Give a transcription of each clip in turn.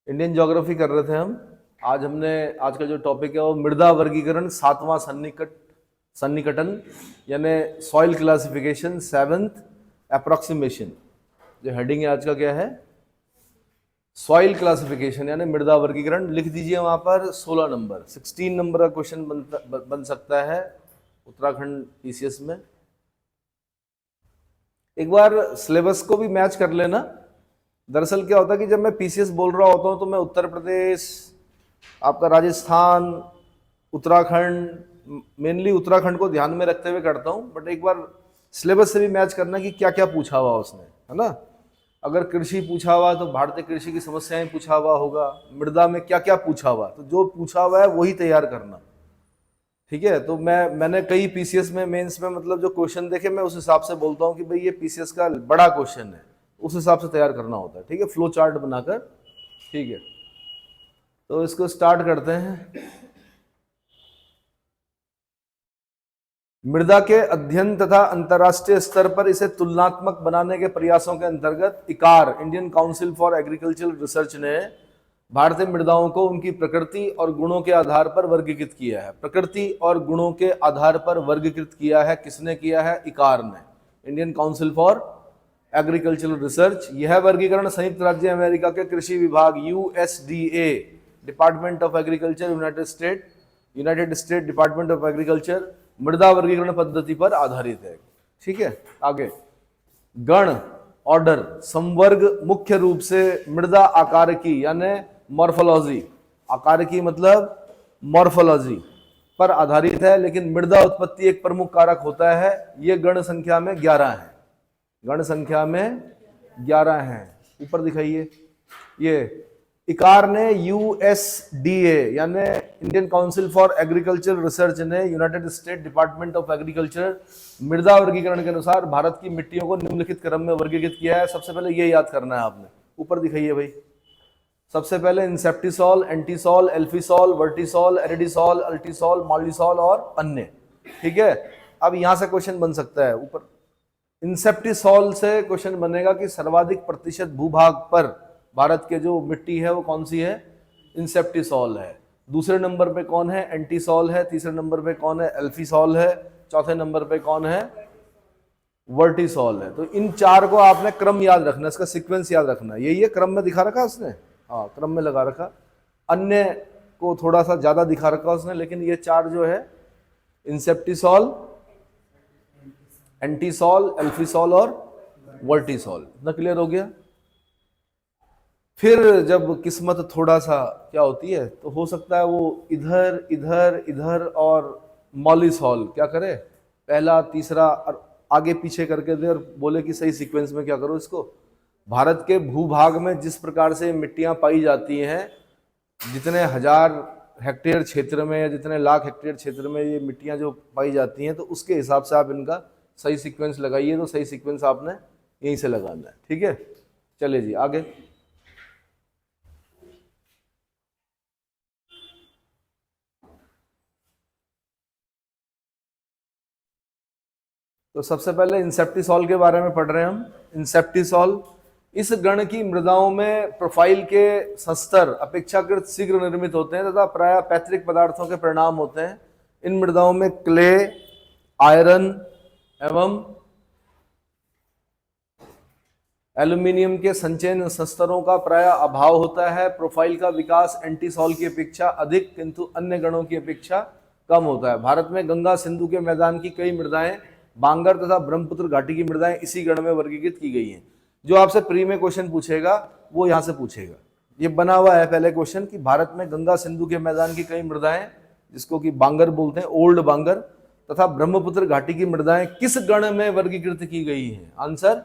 Indian geography कर रहे थे हम। आज का जो टॉपिक है वो मृदा वर्गीकरण, सातवां सन्निकटन यानी सॉइल क्लासिफिकेशन, सेवेंथ अप्रोक्सीमेशन। जो हेडिंग है आज का क्या है? सॉइल क्लासिफिकेशन यानी मृदा वर्गीकरण। लिख दीजिए वहां पर 16 नंबर, 16 नंबर का क्वेश्चन बन सकता है उत्तराखंड पीसीएस में। एक बार सिलेबस को भी मैच कर लेना। दरअसल क्या होता है कि जब मैं पीसीएस बोल रहा होता हूं तो मैं उत्तर प्रदेश, आपका राजस्थान, उत्तराखंड, मेनली उत्तराखंड को ध्यान में रखते हुए करता हूं। बट एक बार सिलेबस से भी मैच करना कि क्या क्या पूछा हुआ उसने, है ना। अगर कृषि पूछा हुआ तो भारतीय कृषि की समस्याएं पूछा हुआ होगा, मृदा में क्या क्या पूछा हुआ, तो जो पूछा हुआ है वही तैयार करना। ठीक है। तो मैंने कई पीसीएस में, मेंस में मतलब जो क्वेश्चन देखे, मैं उस हिसाब से बोलता हूँ कि भाई ये पीसीएस का बड़ा क्वेश्चन है, उस हिसाब से तैयार करना होता है। ठीक है, फ्लो चार्ट बनाकर। ठीक है, तो इसको स्टार्ट करते हैं। मृदा के अध्ययन तथा अंतर्राष्ट्रीय स्तर पर इसे तुलनात्मक बनाने के प्रयासों के अंतर्गत ICAR, Indian council for agricultural research ने भारतीय मृदाओं को उनकी प्रकृति और गुणों के आधार पर वर्गीकृत किया है। प्रकृति और गुणों के आधार पर वर्गीकृत किया है, किसने किया है? इकार ने, Indian council for agricultural research. यह वर्गीकरण संयुक्त राज्य अमेरिका के कृषि विभाग USDA, department of agriculture, United State department of agriculture, मृदा वर्गीकरण पद्धति पर आधारित है। ठीक है, आगे। गण, ऑर्डर, संवर्ग मुख्य रूप से मृदा आकारकी यानी मॉर्फोलॉजी, आकारकी मतलब मॉर्फोलॉजी पर आधारित है, लेकिन मृदा उत्पत्ति एक प्रमुख कारक होता है। ये गण संख्या में 11 है, गण संख्या में 11 है। ऊपर दिखाइए, ये इकार ने, यूएसडीए यानी Indian council for agriculture research ने, United State department of agriculture, मृदा वर्गीकरण के अनुसार भारत की मिट्टियों को निम्नलिखित क्रम में वर्गीकृत किया है। सबसे पहले ये याद करना है आपने। ऊपर दिखाइए भाई। सबसे पहले इंसेप्टिसॉल, एंटीसॉल, एल्फिसॉल, वर्टिसॉल, एरिडिसॉल, अल्टीसॉल, मॉलिसॉल और अन्य। ठीक है, अब यहां से क्वेश्चन बन सकता है। ऊपर इंसेप्टिसॉल से क्वेश्चन बनेगा कि सर्वाधिक प्रतिशत भूभाग पर भारत के जो मिट्टी है वो कौन सी है? इंसेप्टिसॉल है। दूसरे नंबर पे कौन है? एंटीसॉल है। तीसरे नंबर पे कौन है? एल्फिसॉल है। चौथे नंबर पे कौन है? वर्टिसॉल है। तो इन चार को आपने क्रम याद रखना, इसका सीक्वेंस याद रखना। यही है, क्रम में दिखा रखा उसने, हाँ क्रम में लगा रखा। अन्य को थोड़ा सा ज्यादा दिखा रखा उसने, लेकिन ये चार जो है, इंसेप्टिसॉल, एंटीसॉल, एल्फिसॉल और वर्टिसॉल। इतना क्लियर हो गया। फिर जब किस्मत थोड़ा सा क्या होती है, तो हो सकता है वो इधर इधर इधर और मॉलिसॉल क्या करे, पहला तीसरा और आगे पीछे करके दे और बोले कि सही सीक्वेंस में क्या करो इसको। भारत के भूभाग में जिस प्रकार से मिट्टियां पाई जाती हैं, जितने हजार हेक्टेयर क्षेत्र में या जितने लाख हेक्टेयर क्षेत्र में ये मिट्टियां जो पाई जाती हैं, तो उसके हिसाब से आप इनका सही सीक्वेंस लगाइए। तो सही सीक्वेंस आपने यहीं से लगाना है। ठीक है, चलिए जी आगे। तो सबसे पहले इंसेप्टिसॉल के बारे में पढ़ रहे हैं हम। इंसेप्टिसॉल, इस गण की मृदाओं में प्रोफाइल के सस्तर अपेक्षाकृत शीघ्र निर्मित होते हैं तथा प्राय पैतृक पदार्थों के परिणाम होते हैं। इन मृदाओं में क्ले, आयरन एवं एल्यूमिनियम के संचयन संस्तरों का प्राय अभाव होता है। प्रोफाइल का विकास एंटीसॉल की अपेक्षा अधिक किंतु अन्य गणों की अपेक्षा कम होता है। भारत में गंगा सिंधु के मैदान की कई मृदाएं, बांगर तथा ब्रह्मपुत्र घाटी की मृदाएं इसी गण में वर्गीकृत की गई हैं। जो आपसे प्री में क्वेश्चन पूछेगा वो यहां से पूछेगा। ये बना हुआ है पहले क्वेश्चन कि भारत में गंगा सिंधु के मैदान की कई मृदाएं, जिसको कि बांगर बोलते हैं, ओल्ड बांगर, तथा ब्रह्मपुत्र घाटी की मृदाएं किस गण में वर्गीकृत की गई हैं? आंसर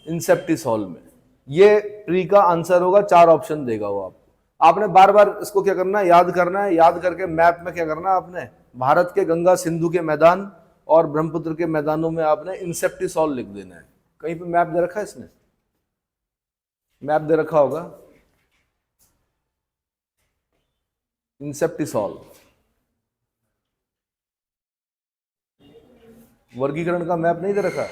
इंसेप्टिसॉल में। ये प्री का आंसर होगा, 4 ऑप्शन देगा वो आपको। आपने बार बार इसको क्या करना है? याद करना है। याद करके मैप में क्या करना है आपने? भारत के गंगा सिंधु के मैदान और ब्रह्मपुत्र के मैदानों में आपने इंसेप्टिसॉल लिख देना है। कहीं पे मैप दे रखा है इसने? मैप दे रखा होगा इंसेप्टिसॉल। वर्गीकरण का मैप नहीं दे रखा।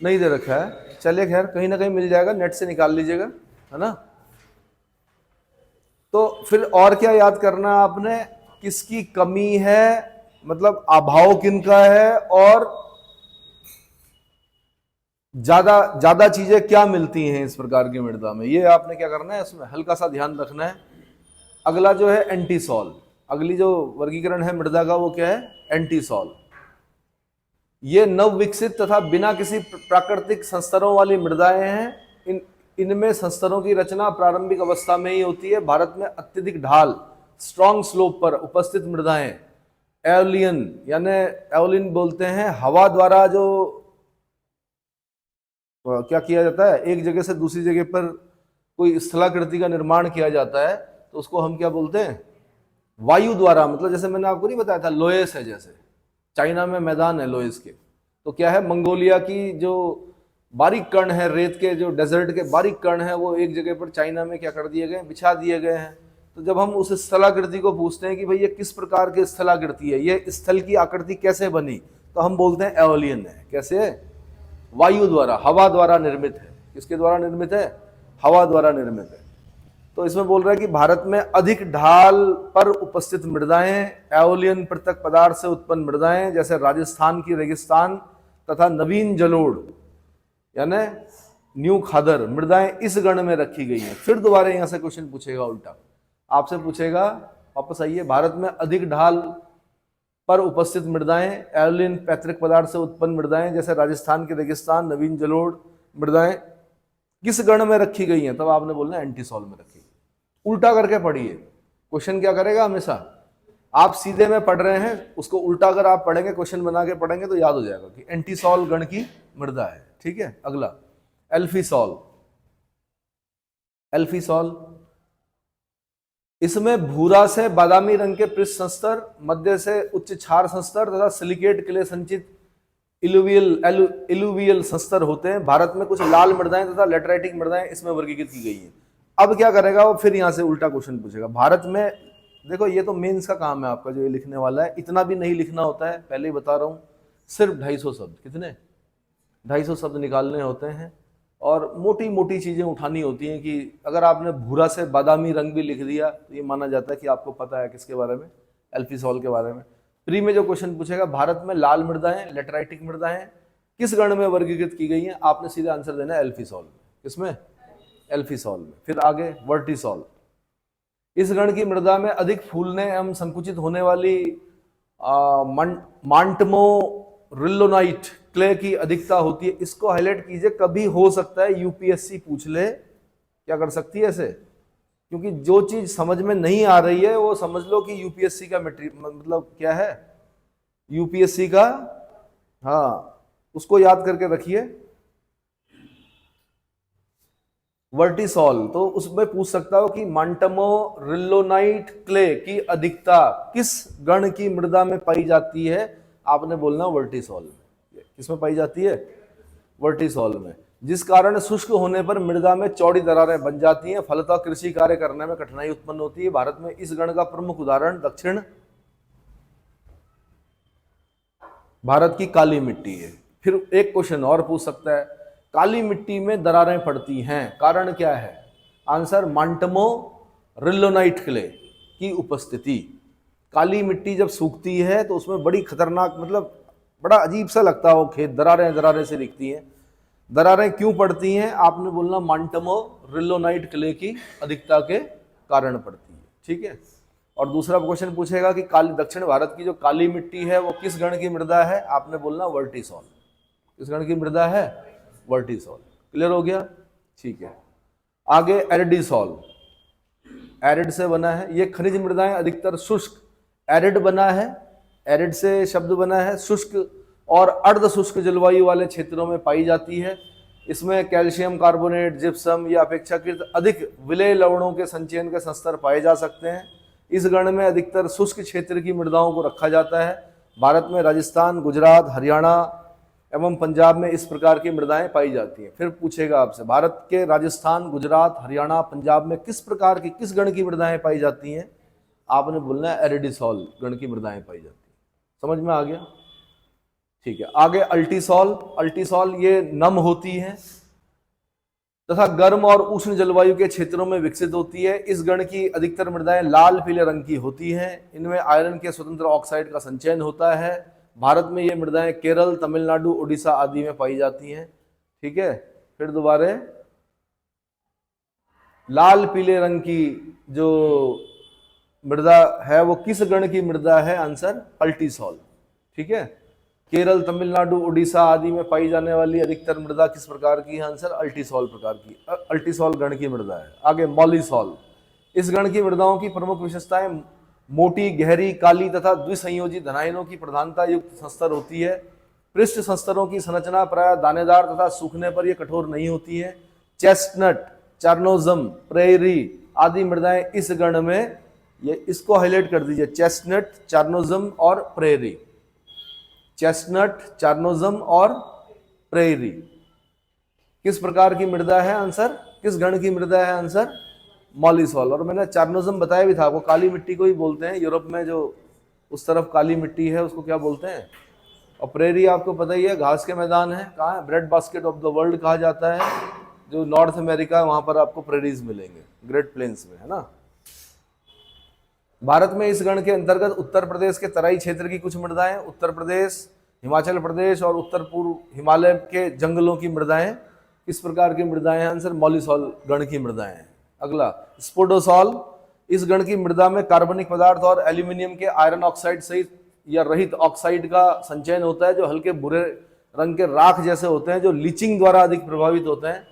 नहीं दे रखा है, चलिए खैर कहीं ना कहीं मिल जाएगा, नेट से निकाल लीजिएगा, है ना। तो फिर और क्या याद करना है आपने, किसकी कमी है, मतलब अभाव किनका है, और ज्यादा ज्यादा चीजें क्या मिलती हैं इस प्रकार की मृदा में, ये आपने क्या करना है, इसमें हल्का सा ध्यान रखना है। अगला जो है एंटीसॉल, अगली जो वर्गीकरण है मृदा का वो क्या है, एंटीसॉल। ये नव विकसित तथा बिना किसी प्राकृतिक संस्तरों वाली मृदाएं हैं। इनमें संस्तरों की रचना प्रारंभिक अवस्था में ही होती है। भारत में अत्यधिक ढाल, स्ट्रॉन्ग स्लोप पर उपस्थित मृदाएं एओलियन, यानी एओलियन बोलते हैं, हवा द्वारा जो क्या किया जाता है, एक जगह से दूसरी जगह पर कोई स्थलाकृति का निर्माण किया जाता है, तो उसको हम क्या बोलते हैं, वायु द्वारा। मतलब जैसे मैंने आपको नहीं बताया था, लोएस है, जैसे चाइना में मैदान है लोएस के, तो क्या है, मंगोलिया की जो बारीक कण है, रेत के जो डेजर्ट के बारीक कण है, वो एक जगह पर चाइना में क्या कर दिए गए, बिछा दिए गए हैं। तो जब हम उस स्थलाकृति को पूछते हैं कि भाई ये किस प्रकार की स्थलाकृति है, ये स्थल की आकृति कैसे बनी, तो हम बोलते हैं एओलियन है। कैसे है, वायु द्वारा, हवा द्वारा निर्मित है। किसके द्वारा निर्मित है, हवा द्वारा निर्मित है। तो इसमें बोल रहा है कि भारत में अधिक ढाल पर उपस्थित मृदाएं एओलियन पृथक पदार्थ से उत्पन्न मृदाएं, जैसे राजस्थान की रेगिस्तान तथा नवीन जलोढ़ यानी न्यू खादर मृदाएं इस गण में रखी गई हैं। फिर दोबारा यहां से क्वेश्चन पूछेगा, उल्टा आपसे पूछेगा, वापस आइए, भारत में अधिक ढाल पर उपस्थित मृदाएं एओलियन पैतृक पदार्थ से उत्पन्न मृदाएं, जैसे राजस्थान की रेगिस्तान, नवीन जलोढ़ मृदाएं किस गण में रखी गई हैं, तब आपने बोलना एंटीसॉल में रखी गई। उल्टा करके पढ़िए, क्वेश्चन क्या करेगा, हमेशा आप सीधे में पढ़ रहे हैं, उसको उल्टा अगर आप पढ़ेंगे, क्वेश्चन बना के पढ़ेंगे तो याद हो जाएगा कि एंटीसॉल गण की मृदा है। ठीक है, अगला एल्फीसॉल। एल्फीसॉल, इसमें भूरा से बादामी रंग के पृष्ठ संस्तर, मध्य से उच्च क्षार संस्तर तथा सिलिकेट क्ले संचित इलुवियल संस्तर होते हैं। भारत में कुछ लाल मृदाएं तथा लेटराइटिक मृदाएं इसमें वर्गीकृत की गई हैं। अब क्या करेगा वो, फिर यहां से उल्टा क्वेश्चन पूछेगा। भारत में, देखो ये तो मेंस का काम है आपका जो ये लिखने वाला है, इतना भी नहीं लिखना होता है, पहले ही बता रहा हूं, सिर्फ 250 शब्द, कितने 250 शब्द निकालने होते हैं, और मोटी मोटी चीजें उठानी होती हैं कि अगर आपने भूरा से बादामी रंग भी लिख दिया तो ये माना जाता है कि आपको पता है किसके बारे में, एल्फीसॉल के बारे में। प्री में जो क्वेश्चन पूछेगा, भारत में लाल मृदाएं, लेटराइटिक मृदाएं किस गण में वर्गीकृत की गई हैं, आपने सीधा आंसर देना है एल्फीसॉल। किसमें, एल्फीसॉल में। फिर आगे वर्टिसॉल, इस गण की मृदा में अधिक फूलने एवं संकुचित होने वाली मांटमो रिल्लोनाइट क्ले की अधिकता होती है। इसको हाईलाइट कीजिए, कभी हो सकता है यूपीएससी पूछ ले, क्या कर सकती है ऐसे, क्योंकि जो चीज समझ में नहीं आ रही है वो समझ लो कि यूपीएससी का मतलब क्या है, यूपीएससी का, हाँ उसको याद करके रखिए। वर्टिसॉल, तो उसमें पूछ सकता हो कि मांटमो रिल्लोनाइट क्ले की अधिकता किस गण की मृदा में पाई जाती है, आपने बोलना वर्टिसॉल में। किसमें पाई जाती है, वर्टिसॉल में, जिस कारण शुष्क होने पर मृदा में चौड़ी दरारें बन जाती हैं, फलतः कृषि कार्य करने में कठिनाई उत्पन्न होती है। भारत में इस गण का प्रमुख उदाहरण दक्षिण भारत की काली मिट्टी है। फिर एक क्वेश्चन और पूछ सकता है, काली मिट्टी में दरारें पड़ती हैं, कारण क्या है, आंसर मांटमो रिल्लोनाइट क्ले की उपस्थिति। काली मिट्टी जब सूखती है तो उसमें बड़ी खतरनाक, मतलब बड़ा अजीब सा लगता है वो खेत, दरारें दरारें से दिखती हैं। दरारें क्यों पड़ती हैं, आपने बोलना मांटमो रिल्लोनाइट क्ले की अधिकता के कारण पड़ती है। ठीक है, और दूसरा क्वेश्चन पूछेगा कि काली दक्षिण भारत की जो काली मिट्टी है वो किस गण की मृदा है, आपने बोलना वर्टिसॉल। किस गण की मृदा है, वर्टिसॉल। क्लियर हो गया, ठीक है। आगे एरिडिसॉल, एरिड से बना है, ये खनिज मृदाएं अधिकतर शुष्क, एरिड बना है, एरिड से शब्द बना है, शुष्क और अर्ध शुष्क जलवायु वाले क्षेत्रों में पाई जाती है। इसमें कैल्शियम कार्बोनेट, जिप्सम या अपेक्षाकृत अधिक विलेय लवणों के संचयन के संस्तर पाए जा सकते हैं। इस गण में अधिकतर शुष्क क्षेत्र की मृदाओं को रखा जाता है। भारत में राजस्थान, गुजरात, हरियाणा एवं पंजाब में इस प्रकार की मृदाएं पाई जाती हैं। फिर पूछेगा आपसे, भारत के राजस्थान, गुजरात, हरियाणा, पंजाब में किस प्रकार की, किस गण की मृदाएं पाई जाती हैं, आपने बोलना है एरिडिसॉल गण की मृदाएं पाई जाती हैं। समझ में आ गया। ठीक है, आगे अल्टीसॉल। अल्टीसॉल ये नम होती है तथा गर्म और उष्ण जलवायु के क्षेत्रों में विकसित होती है। इस गण की अधिकतर मृदाएं लाल पीले रंग की होती हैं। इनमें आयरन के स्वतंत्र ऑक्साइड का संचयन होता है। भारत में ये मृदाएं केरल, तमिलनाडु, उड़ीसा आदि में पाई जाती हैं। ठीक है, फिर दोबारा लाल पीले रंग की जो मृदा है वो किस गण की मृदा है? आंसर अल्टीसॉल। ठीक है, केरल, तमिलनाडु, उड़ीसा आदि में पाई जाने वाली अधिकतर मृदा किस प्रकार की है? आंसर अल्टीसॉल प्रकार की, अल्टीसॉल गण की मृदा है। आगे मॉलीसॉल। इस गण की मृदाओं की प्रमुख विशेषताएं मोटी, गहरी, काली तथा द्विसंयोजी धनायनों की प्रधानता युक्त संस्तर होती है। पृष्ठ संस्तरों की संरचना प्राय दानेदार तथा सूखने पर यह कठोर नहीं होती है। चेस्टनट, चार्नोजम, प्रेयरी आदि मृदाएं इस गण में, ये इसको हाईलाइट कर दीजिए, चेस्टनट, चार्नोजम और प्रेयरी। चेस्टनट, चार्नोजम और प्रेयरी किस प्रकार की मृदा है? आंसर किस गण की मृदा है? आंसर मॉलीसॉल। और मैंने चार्नोजम बताया भी था आपको, काली मिट्टी को ही बोलते हैं। यूरोप में जो उस तरफ काली मिट्टी है उसको क्या बोलते हैं? और प्रेयरी आपको पता ही है, घास के मैदान है। कहाँ है? Bread basket of the world कहा जाता है। जो नॉर्थ अमेरिका है वहां पर आपको प्रेरीज मिलेंगे, ग्रेट प्लेन्स में, है ना। भारत में इस गण के अंतर्गत उत्तर प्रदेश के तराई क्षेत्र की कुछ मृदाएं, उत्तर प्रदेश, हिमाचल प्रदेश और उत्तर पूर्व हिमालय के जंगलों की मृदाएं किस प्रकार की मृदाएं हैं? आंसर मॉलीसॉल गण की मृदाएं हैं। अगला स्पोडोसॉल। इस गण की मृदा में कार्बनिक पदार्थ और एल्यूमिनियम के आयरन ऑक्साइड सहित या रहित ऑक्साइड का संचयन होता है, जो हल्के भूरे रंग के राख जैसे होते हैं, जो लीचिंग द्वारा अधिक प्रभावित होते हैं।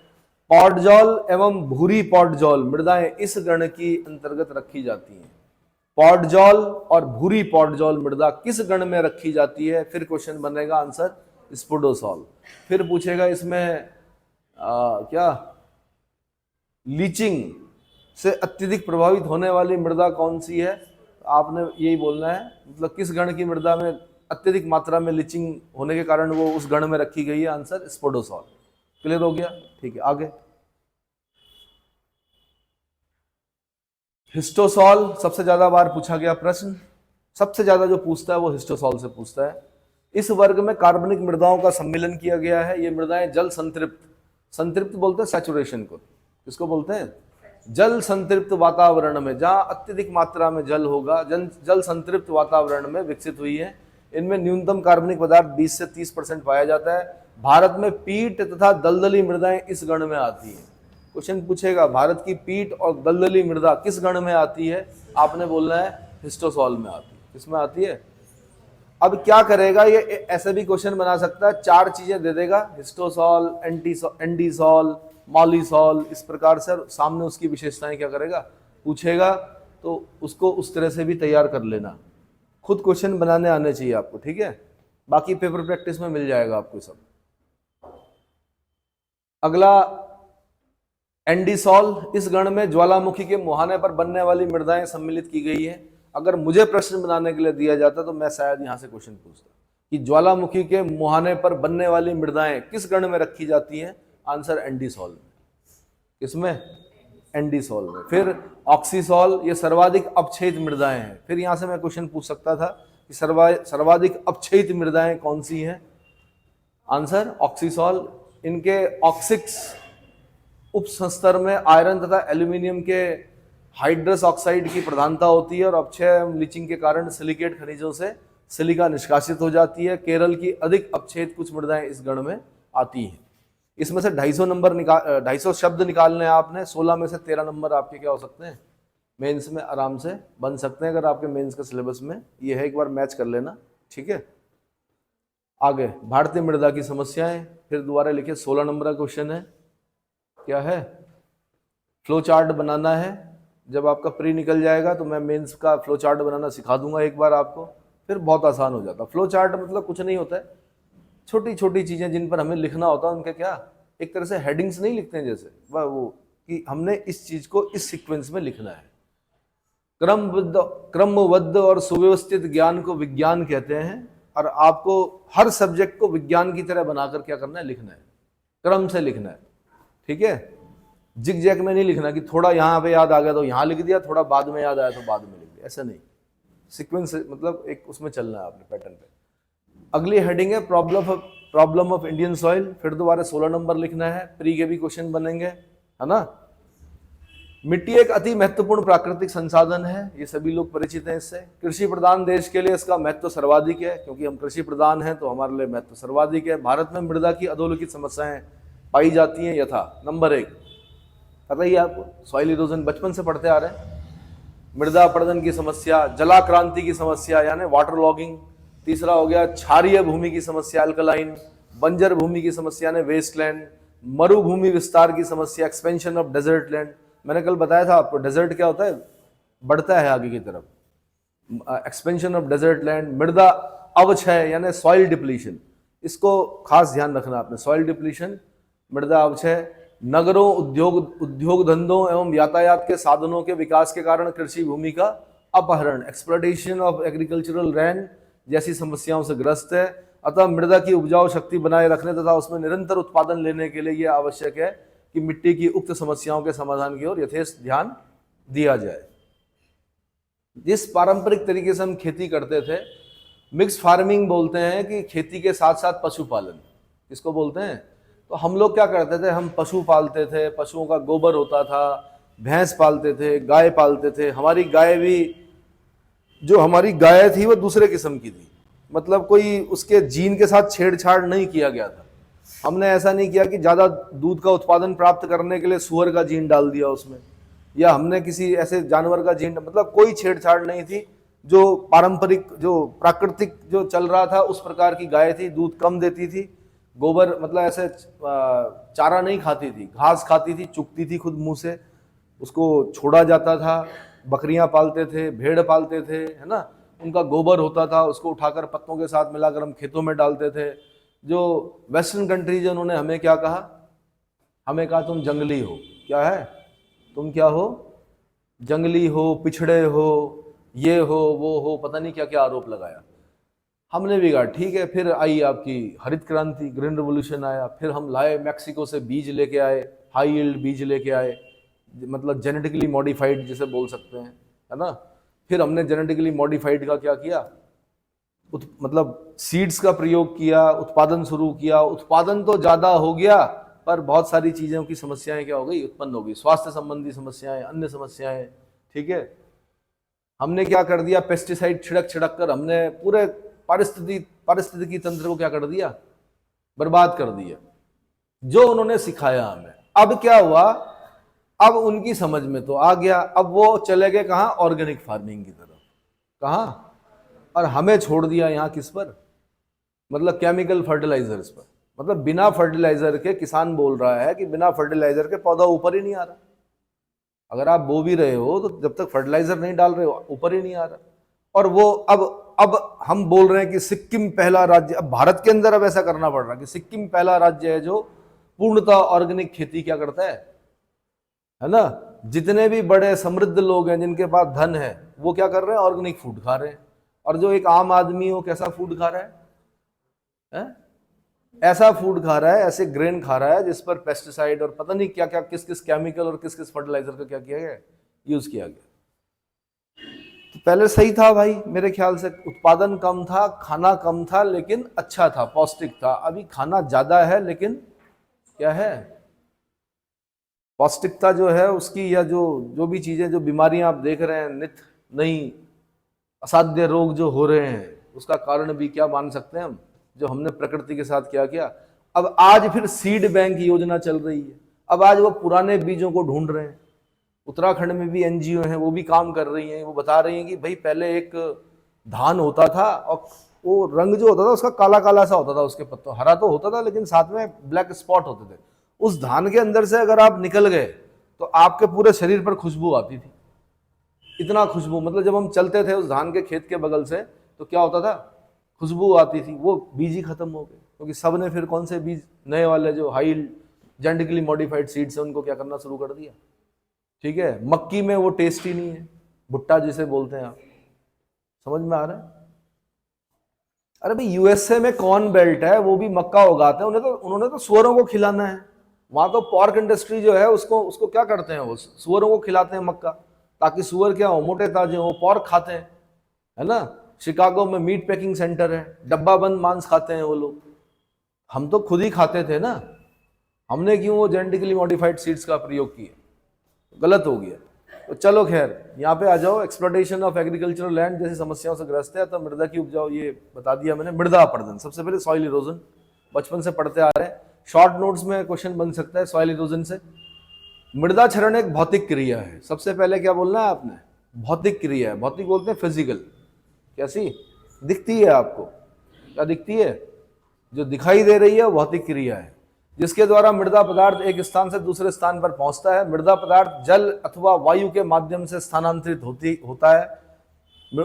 पॉडजॉल एवं भूरी पॉडजॉल मृदाएं इस गण की अंतर्गत रखी जाती हैं। पॉडजॉल और भूरी पॉडजॉल मृदा किस गण में रखी जाती है? फिर क्वेश्चन बनेगा आंसर स्पोडोसॉल। फिर पूछेगा इसमें क्या लीचिंग से अत्यधिक प्रभावित होने वाली मृदा कौन सी है? आपने यही बोलना है, मतलब किस गण की मृदा में अत्यधिक मात्रा में लीचिंग होने के कारण वो उस गण में रखी गई है? आंसर स्पोडोसॉल। क्लियर हो गया? ठीक है, आगे हिस्टोसॉल। सबसे ज्यादा बार पूछा गया प्रश्न, सबसे ज्यादा जो पूछता है वो हिस्टोसॉल से पूछता है। इस वर्ग में कार्बनिक मृदाओं का सम्मिलन किया गया है। ये मृदाएं जल संतृप्त, संतृप्त बोलते हैं सैचुरेशन को, किसको बोलते हैं? जल संतृप्त वातावरण में, जहां अत्यधिक मात्रा में जल होगा, जल संतृप्त वातावरण में विकसित हुई है। इनमें न्यूनतम कार्बनिक पदार्थ 20 से 30% पाया जाता है। भारत में पीट तथा दलदली मृदाएं इस गण में आती हैं। क्वेश्चन पूछेगा भारत की पीट और दलदली मृदा किस गण में आती है? आपने बोलना है हिस्टोसॉल में आती है। किसमें आती है? अब क्या करेगा ये, ऐसे भी क्वेश्चन बना सकता है, 4 चीजें दे देगा, हिस्टोसॉल, एंडीसॉल, मॉलीसॉल, इस प्रकार से सामने उसकी विशेषताएं क्या करेगा, पूछेगा। तो उसको उस तरह से भी तैयार कर लेना, खुद क्वेश्चन बनाने आने चाहिए आपको। ठीक है, बाकी पेपर प्रैक्टिस में मिल जाएगा आपको सब। अगला एंडीसॉल। इस गण में ज्वालामुखी के मुहाने पर बनने वाली मृदाएं सम्मिलित की गई है। अगर मुझे प्रश्न बनाने के लिए दिया जाता तो मैं शायद यहां से क्वेश्चन पूछता कि ज्वालामुखी के मुहाने पर बनने वाली मृदाएं किस गण में रखी जाती हैं? आंसर एंडीसॉल में। किसमें? एंडीसॉल में। फिर ऑक्सीसॉल, ये सर्वाधिक अपक्षयित मृदाएं हैं। फिर यहां से मैं क्वेश्चन पूछ सकता था कि सर्वाधिक अपक्षयित मृदाएं कौन सी हैं? आंसर ऑक्सीसॉल। इनके ऑक्सिक्स उपसंस्तर में आयरन तथा एल्यूमिनियम के हाइड्रस ऑक्साइड की प्रधानता होती है और अपक्षय एवं लीचिंग के कारण सिलिकेट खनिजों से सिलिका निष्कासित हो जाती है। केरल की अधिक अपक्षयित कुछ मृदाएं इस गण में आती हैं। इसमें से 250 शब्द निकालने हैं आपने, 16 में से 13 नंबर आपके क्या हो सकते हैं? मेंस में आराम से बन सकते हैं, अगर आपके मेंस के सिलेबस में ये है। एक बार मैच कर लेना, ठीक है। आगे भारतीय मृदा की समस्याएं, फिर दोबारा लिखिए, 16 नंबर का क्वेश्चन है। क्या है? फ्लो चार्ट बनाना है। जब आपका प्री निकल जाएगा तो मैं मेंस का फ्लो चार्ट बनाना सिखा दूंगा एक बार आपको, फिर बहुत आसान हो जाता। फ्लो चार्ट मतलब कुछ नहीं होता है, छोटी छोटी चीजें जिन पर हमें लिखना होता है, उनके क्या एक तरह से हेडिंग्स नहीं लिखते हैं जैसे वो कि हमने इस चीज को इस सीक्वेंस में लिखना है। क्रमबद्ध और सुव्यवस्थित ज्ञान को विज्ञान कहते हैं, और आपको हर सब्जेक्ट को विज्ञान की तरह बनाकर क्या करना है? लिखना है, क्रम से लिखना है। ठीक है, जिग जैग में नहीं लिखना कि थोड़ा यहाँ पे याद आ गया तो यहाँ लिख दिया, थोड़ा बाद में याद आया तो बाद में लिख दिया, ऐसा नहीं। सीक्वेंस मतलब एक उसमें चलना है आपने, पैटर्न पे। अगली हेडिंग है प्रॉब्लम ऑफ इंडियन सॉइल। फिर दोबारा 16 नंबर लिखना है, प्री के भी क्वेश्चन बनेंगे, है ना। मिट्टी एक अति महत्वपूर्ण प्राकृतिक संसाधन है, ये सभी लोग परिचित हैं इससे। कृषि प्रधान देश के लिए इसका महत्व सर्वाधिक है, क्योंकि हम कृषि प्रधान हैं तो हमारे लिए महत्व सर्वाधिक है। भारत में मृदा की अधोलिखित समस्याएं पाई जाती हैं, यथा नंबर 1, पता ही है आपको, सॉइल इरोजन, बचपन से पढ़ते आ रहे हैं। मृदा अपरदन की समस्या, जलाक्रांति की समस्या यानी वाटर लॉगिंग। तीसरा हो गया क्षारीय भूमि की समस्या, अल्कलाइन। बंजर भूमि की समस्या ने वेस्टलैंड। मरुभूमि विस्तार की समस्या, एक्सपेंशन ऑफ डेजर्ट लैंड। मैंने कल बताया था आपको डेजर्ट क्या होता है, बढ़ता है आगे की तरफ, एक्सपेंशन ऑफ डेजर्ट लैंड। मृदा अवक्षय यानी सॉइल डिप्लीशन, इसको खास ध्यान रखना आपने, सॉइल डिप्लीशन, मृदा अवक्षय। नगरों, उद्योग धंधों एवं यातायात के साधनों के विकास के कारण कृषि भूमि का अपहरण, एक्सप्लॉइटेशन ऑफ एग्रीकल्चरल लैंड जैसी समस्याओं से ग्रस्त है। अतः मृदा की उपजाऊ शक्ति बनाए रखने तथा उसमें निरंतर उत्पादन लेने के लिए यह आवश्यक है कि मिट्टी की उक्त समस्याओं के समाधान की ओर यथेष्ट ध्यान दिया जाए। जिस पारंपरिक तरीके से हम खेती करते थे, मिक्स फार्मिंग बोलते हैं कि खेती के साथ साथ पशुपालन, इसको बोलते हैं। तो हम लोग क्या करते थे, हम पशु पालते थे, पशुओं का गोबर होता था, भैंस पालते थे, गाय पालते थे। हमारी गाय भी, जो हमारी गाय थी वो दूसरे किस्म की थी, मतलब कोई उसके जीन के साथ छेड़छाड़ नहीं किया गया था। हमने ऐसा नहीं किया कि ज़्यादा दूध का उत्पादन प्राप्त करने के लिए सुअर का जीन डाल दिया उसमें, या हमने किसी ऐसे जानवर का जीन, मतलब कोई छेड़छाड़ नहीं थी। जो पारंपरिक, जो प्राकृतिक जो चल रहा था उस प्रकार की गाय थी, दूध कम देती थी, गोबर मतलब ऐसे चारा नहीं खाती थी, घास खाती थी, चुगती थी खुद मुंह से, उसको छोड़ा जाता था। बकरियां पालते थे, भेड़ पालते थे, है ना, उनका गोबर होता था, उसको उठाकर पत्तों के साथ मिलाकर हम खेतों में डालते थे। जो वेस्टर्न कंट्रीज है उन्होंने हमें क्या कहा, हमें कहा तुम जंगली हो, क्या है, तुम क्या हो, जंगली हो, पिछड़े हो, ये हो, वो हो, पता नहीं क्या क्या आरोप लगाया। हमने भी कहा ठीक है। फिर आई आपकी हरित क्रांति, ग्रीन रिवोल्यूशन आया, फिर हम लाए मैक्सिको से बीज लेके आए, हाई यील्ड बीज लेके आए, मतलब जेनेटिकली मॉडिफाइड जिसे बोल सकते हैं, है ना। फिर हमने जेनेटिकली मॉडिफाइड का क्या किया, मतलब सीड्स का प्रयोग किया, उत्पादन शुरू किया। उत्पादन तो ज़्यादा हो गया, पर बहुत सारी चीज़ों की समस्याएं क्या हो गई, उत्पन्न हो गई, स्वास्थ्य संबंधी समस्याएं, अन्य समस्याएं, ठीक है। हमने क्या कर दिया, पेस्टिसाइड छिड़क छिड़क कर हमने पूरे पारिस्थितिकी तंत्र को क्या कर दिया, बर्बाद कर दिया, जो उन्होंने सिखाया हमें। अब क्या हुआ, अब उनकी समझ में तो आ गया, अब वो चले गए कहाँ, ऑर्गेनिक फार्मिंग की तरफ, कहाँ, और हमें छोड़ दिया यहाँ किस पर, मतलब केमिकल फर्टिलाइजर्स पर। मतलब बिना फर्टिलाइजर के, किसान बोल रहा है कि बिना फर्टिलाइजर के पौधा ऊपर ही नहीं आ रहा। अगर आप बो भी रहे हो तो जब तक फर्टिलाइजर नहीं डाल रहे हो ऊपर ही नहीं आ रहा। और वो अब हम बोल रहे हैं कि सिक्किम पहला राज्य, अब भारत के अंदर अब ऐसा करना पड़ रहा है कि सिक्किम पहला राज्य है जो पूर्णतः ऑर्गेनिक खेती क्या करता है ना। जितने भी बड़े समृद्ध लोग हैं जिनके पास धन है वो क्या कर रहे हैं, ऑर्गेनिक फूड खा रहे हैं। और जो एक आम आदमी हो कैसा फूड खा रहा है? ऐसा फूड खा रहा है, ऐसे ग्रेन खा रहा है जिस पर पेस्टिसाइड और पता नहीं क्या क्या, किस किस केमिकल और किस किस फर्टिलाइजर का क्या किया गया, यूज किया गया। तो पहले सही था भाई, मेरे ख्याल से उत्पादन कम था, खाना कम था, लेकिन अच्छा था, पौष्टिक था। अभी खाना ज्यादा है लेकिन क्या है, पौष्टिकता जो है उसकी, या जो भी चीजें, जो बीमारियां आप देख रहे हैं, नित्य नई असाध्य रोग जो हो रहे हैं, उसका कारण भी क्या मान सकते हैं हम, जो हमने प्रकृति के साथ क्या किया। अब आज फिर सीड बैंक योजना चल रही है, अब आज वो पुराने बीजों को ढूंढ रहे हैं। उत्तराखंड में भी एनजीओ हैं, वो भी काम कर रही हैं। वो बता रही हैं कि भाई पहले एक धान होता था और वो रंग जो होता था उसका काला काला सा होता था, उसके पत्तों हरा तो होता था लेकिन साथ में ब्लैक स्पॉट होते थे। उस धान के अंदर से अगर आप निकल गए तो आपके पूरे शरीर पर खुशबू आती थी, इतना खुशबू, मतलब जब हम चलते थे उस धान के खेत के बगल से तो क्या होता था, खुशबू आती थी। वो बीज ही खत्म हो गए, क्योंकि सब ने फिर कौन से बीज, नए वाले जो हाई जेनेटिकली मॉडिफाइड सीड्स है, उनको क्या करना शुरू कर दिया। ठीक है, मक्की में वो टेस्ट ही नहीं है, भुट्टा जिसे बोलते हैं आप, समझ में आ रहा है। अरे भाई यूएसए में कॉर्न बेल्ट है, वो भी मक्का उगाते हैं, उन्होंने तो सुअरों को खिलाना है। वहां तो पॉर्क इंडस्ट्री जो है उसको क्या करते हैं, वो सुअरों को खिलाते हैं मक्का, ताकि सुअर क्या हो, मोटे ताजे हो, पॉर्क खाते हैं, है ना। शिकागो में मीट पैकिंग सेंटर है, डब्बा बंद मांस खाते हैं वो लोग। हम तो खुद ही खाते थे ना, हमने क्यों वो जेनेटिकली मॉडिफाइड सीड्स का प्रयोग किया? गलत हो गया। तो चलो खैर, यहाँ पे आ जाओ। एक्सप्लॉयटेशन ऑफ एग्रीकल्चरल लैंड जैसी समस्याओं से ग्रस्त है, तो मृदा की उपजाऊ, ये बता दिया मैंने। मृदा अपरदन, सबसे पहले सॉइल इरोजन, बचपन से पढ़ते आ रहे हैं, शॉर्ट नोट्स में क्वेश्चन बन सकता है सॉइल इरोजन से। मृदा क्षरण एक भौतिक क्रिया है। सबसे पहले क्या बोलना है आपने? भौतिक क्रिया है। भौतिक बोलते हैं फिजिकल। कैसी दिखती है आपको? क्या दिखती है? जो दिखाई दे रही है भौतिक क्रिया है, जिसके द्वारा मृदा पदार्थ एक स्थान से दूसरे स्थान पर पहुंचता है। मृदा पदार्थ जल अथवा वायु के माध्यम से स्थानांतरित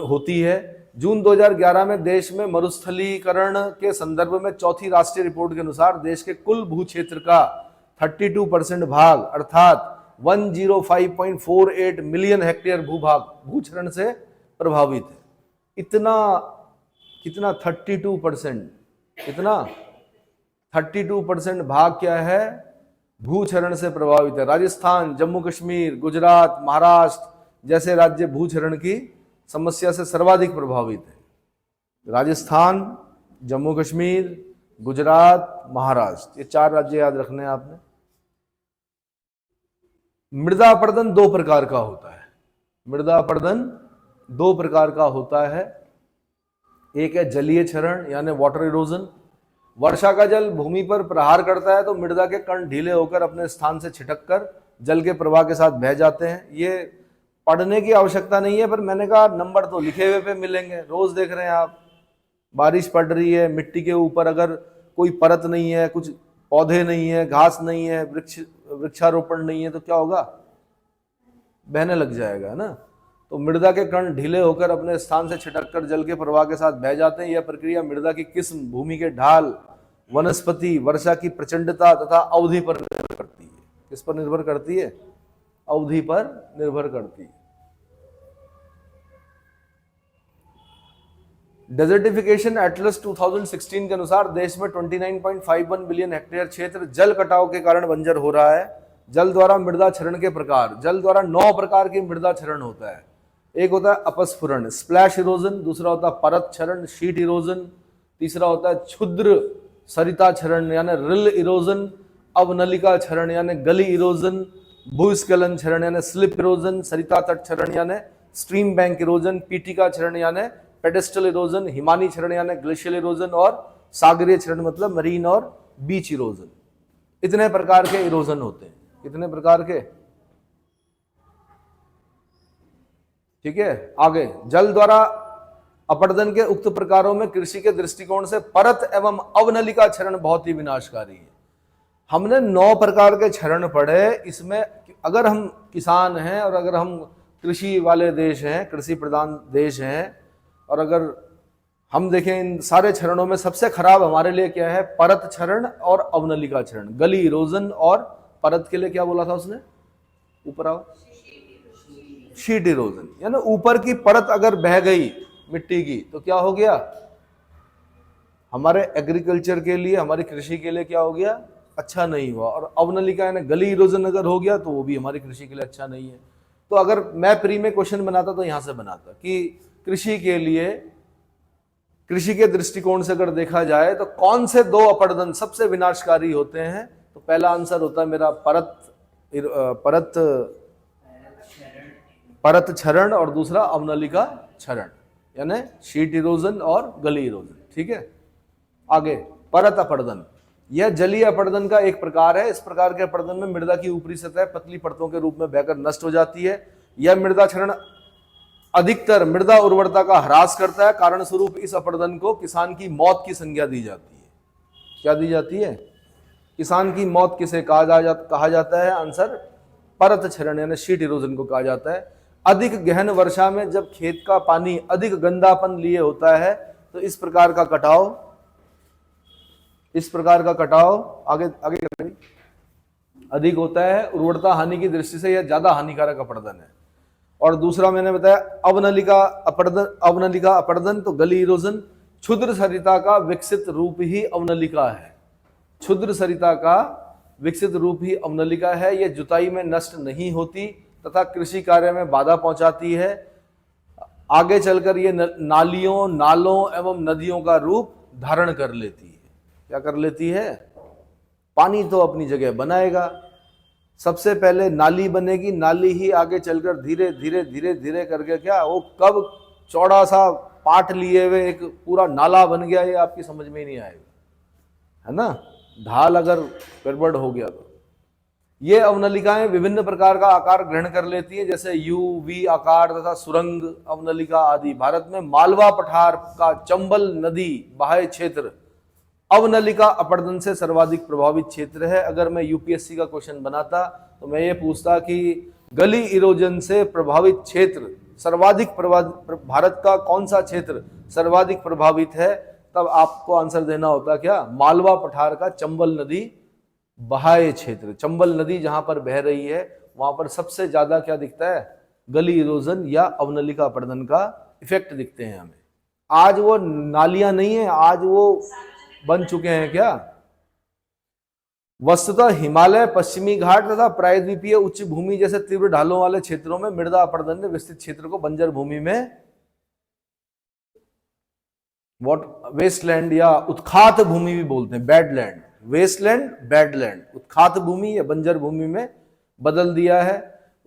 होती है। जून 2011 में देश में मरुस्थलीकरण के संदर्भ में चौथी राष्ट्रीय रिपोर्ट के अनुसार देश के कुल भू क्षेत्र का 32% भाग अर्थात 105.48 मिलियन हेक्टेयर भूभाग भूक्षरण से प्रभावित है। इतना कितना? 32%। कितना? 32% भाग क्या है? भूक्षरण से प्रभावित है। राजस्थान, जम्मू कश्मीर, गुजरात, महाराष्ट्र जैसे राज्य भूक्षरण की समस्या से सर्वाधिक प्रभावित है। राजस्थान, जम्मू कश्मीर, गुजरात, महाराष्ट्र, ये 4 राज्य याद रखने हैं आपने। मृदा अपरदन 2 प्रकार का होता है। मृदा अपरदन 2 प्रकार का होता है। एक है जलीय क्षरण यानी वाटर इरोजन। वर्षा का जल भूमि पर प्रहार करता है तो मृदा के कण ढीले होकर अपने स्थान से छिटककर जल के प्रवाह के साथ बह जाते हैं। ये पढ़ने की आवश्यकता नहीं है, पर मैंने कहा नंबर तो लिखे हुए पे मिलेंगे। रोज देख रहे हैं आप, बारिश पड़ रही है, मिट्टी के ऊपर अगर कोई परत नहीं है, कुछ पौधे नहीं है, घास नहीं है, वृक्षारोपण नहीं है, तो क्या होगा? बहने लग जाएगा ना। तो मृदा के कण ढीले होकर अपने स्थान से छिटककर जल के प्रवाह के साथ बह जाते हैं। यह प्रक्रिया मृदा की किस्म, भूमि के ढाल, वनस्पति, वर्षा की प्रचंडता तथा अवधि पर निर्भर करती है। किस पर निर्भर करती है? अवधि पर निर्भर करती है। डेजर्टिफिकेशन एटलस 2016 के अनुसार देश में 29.51 बिलियन हेक्टेयर क्षेत्र जल कटाव के कारण बंजर हो रहा है। जल द्वारा मृदा क्षरण के प्रकार। जल द्वारा 9 प्रकार की मृदा क्षरण होता है। एक होता है अपस्फुरण, स्प्लैश इरोजन। दूसरा होता है परत क्षरण, शीट इरोजन। तीसरा होता है क्षुद्र सरिता क्षरण यानी रिल इरोजन। अवनलिका क्षरण यानी गली इरोजन। भूस्खलन क्षरण यानी स्लिप इरोजन। सरिता तट क्षरण यानी स्ट्रीम बैंक इरोजन। पीटिका क्षरण यानी पेडेस्टल इरोजन। हिमानी क्षरण यानी ग्लेशियल इरोजन। और सागरीय क्षरण मतलब मरीन और बीच इरोजन। इतने प्रकार के इरोजन होते हैं। कितने प्रकार के? ठीक है। आगे, जल द्वारा अपरदन के उक्त प्रकारों में कृषि के दृष्टिकोण से परत एवं अवनलिका क्षरण बहुत ही विनाशकारी है। हमने 9 प्रकार के क्षरण पढ़े। इसमें अगर हम किसान हैं और अगर हम कृषि वाले देश हैं, कृषि प्रधान देश हैं, और अगर हम देखें इन सारे क्षरणों में सबसे खराब हमारे लिए क्या है? परत क्षरण और अवनलिका क्षरण। गली इरोजन और परत के लिए क्या बोला था उसने? ऊपर आओ। शीट इरोजन यानी ऊपर की परत अगर बह गई मिट्टी की तो क्या हो गया? हमारे एग्रीकल्चर के लिए, हमारी कृषि के लिए क्या हो गया? अच्छा नहीं हुआ। और अवनलिका यानी गली इरोजन अगर हो गया तो वो भी हमारी कृषि के लिए अच्छा नहीं है। तो अगर मैं प्री में क्वेश्चन बनाता तो यहां से बनाता कि कृषि के लिए, कृषि के दृष्टिकोण से अगर देखा जाए तो कौन से 2 अपरदन सबसे विनाशकारी होते हैं? तो पहला आंसर होता है मेरा परत क्षरण और दूसरा अवनलिका क्षरण यानी शीट इरोजन और गली इरोजन। ठीक है। आगे, परत अपरदन। यह जलीय अपरदन का एक प्रकार है। इस प्रकार के अपरदन में मृदा की ऊपरी सतह पतली परतों के रूप में बहकर नष्ट हो जाती है। यह मृदा क्षरण अधिकतर मृदा उर्वरता का ह्रास करता है। कारण स्वरूप इस अपरदन को किसान की मौत की संज्ञा दी जाती है। क्या दी जाती है? किसान की मौत किसे कहा जाता है? आंसर परत क्षरण यानी शीट इरोजन को कहा जाता है। अधिक गहन वर्षा में जब खेत का पानी अधिक गंदापन लिए होता है तो इस प्रकार का कटाव आगे अधिक होता है। उर्वरता हानि की दृष्टि से यह ज्यादा हानिकारक अपरदन है। और दूसरा मैंने बताया अवनलिका अपरदन तो गली इरोजन। क्षुद्र सरिता का विकसित रूप ही अवनलिका है। क्षुद्र सरिता का विकसित रूप ही अवनलिका है। यह जुताई में नष्ट नहीं होती तथा कृषि कार्य में बाधा पहुंचाती है। आगे चलकर ये नालियों, नालों एवं नदियों का रूप धारण कर लेती है। क्या कर लेती है? पानी तो अपनी जगह बनाएगा, सबसे पहले नाली बनेगी, नाली ही आगे चलकर धीरे धीरे धीरे धीरे करके क्या वो कब चौड़ा सा पाट लिए हुए एक पूरा नाला बन गया, ये आपकी समझ में ही नहीं आएगा, है ना। ढाल अगर गड़बड़ हो गया तो ये अवनलिकाएं विभिन्न प्रकार का आकार ग्रहण कर लेती हैं, जैसे यू, वी आकार तथा सुरंग अवनलिका आदि। भारत में मालवा पठार का चंबल नदी बाह्य क्षेत्र अवनलिका अपरदन से सर्वाधिक प्रभावित क्षेत्र है। अगर मैं यूपीएससी का क्वेश्चन बनाता तो मैं ये पूछता कि गली इरोजन से प्रभावित क्षेत्र सर्वाधिक प्रभावित, भारत का कौन सा क्षेत्र सर्वाधिक प्रभावित है, तब आपको आंसर देना होता क्या? मालवा पठार का चंबल नदी बाह्य क्षेत्र। चंबल नदी जहां पर बह रही है वहां पर सबसे ज्यादा क्या दिखता है? गली इरोजन या अवनलिका अपरदन का इफेक्ट दिखते हैं हमें। आज वो नालियां नहीं है, आज वो बन चुके हैं क्या? वस्तुतः हिमालय, पश्चिमी घाट तथा प्रायद्वीपीय उच्च भूमि जैसे तीव्र ढालों वाले क्षेत्रों में मृदा अपरदन ने विस्तृत क्षेत्र को बंजर भूमि में वेस्टलैंड या उत्खात भूमि भी बोलते हैं, बैडलैंड, वेस्टलैंड, बैडलैंड, उत्खात भूमि या बंजर भूमि में बदल दिया है।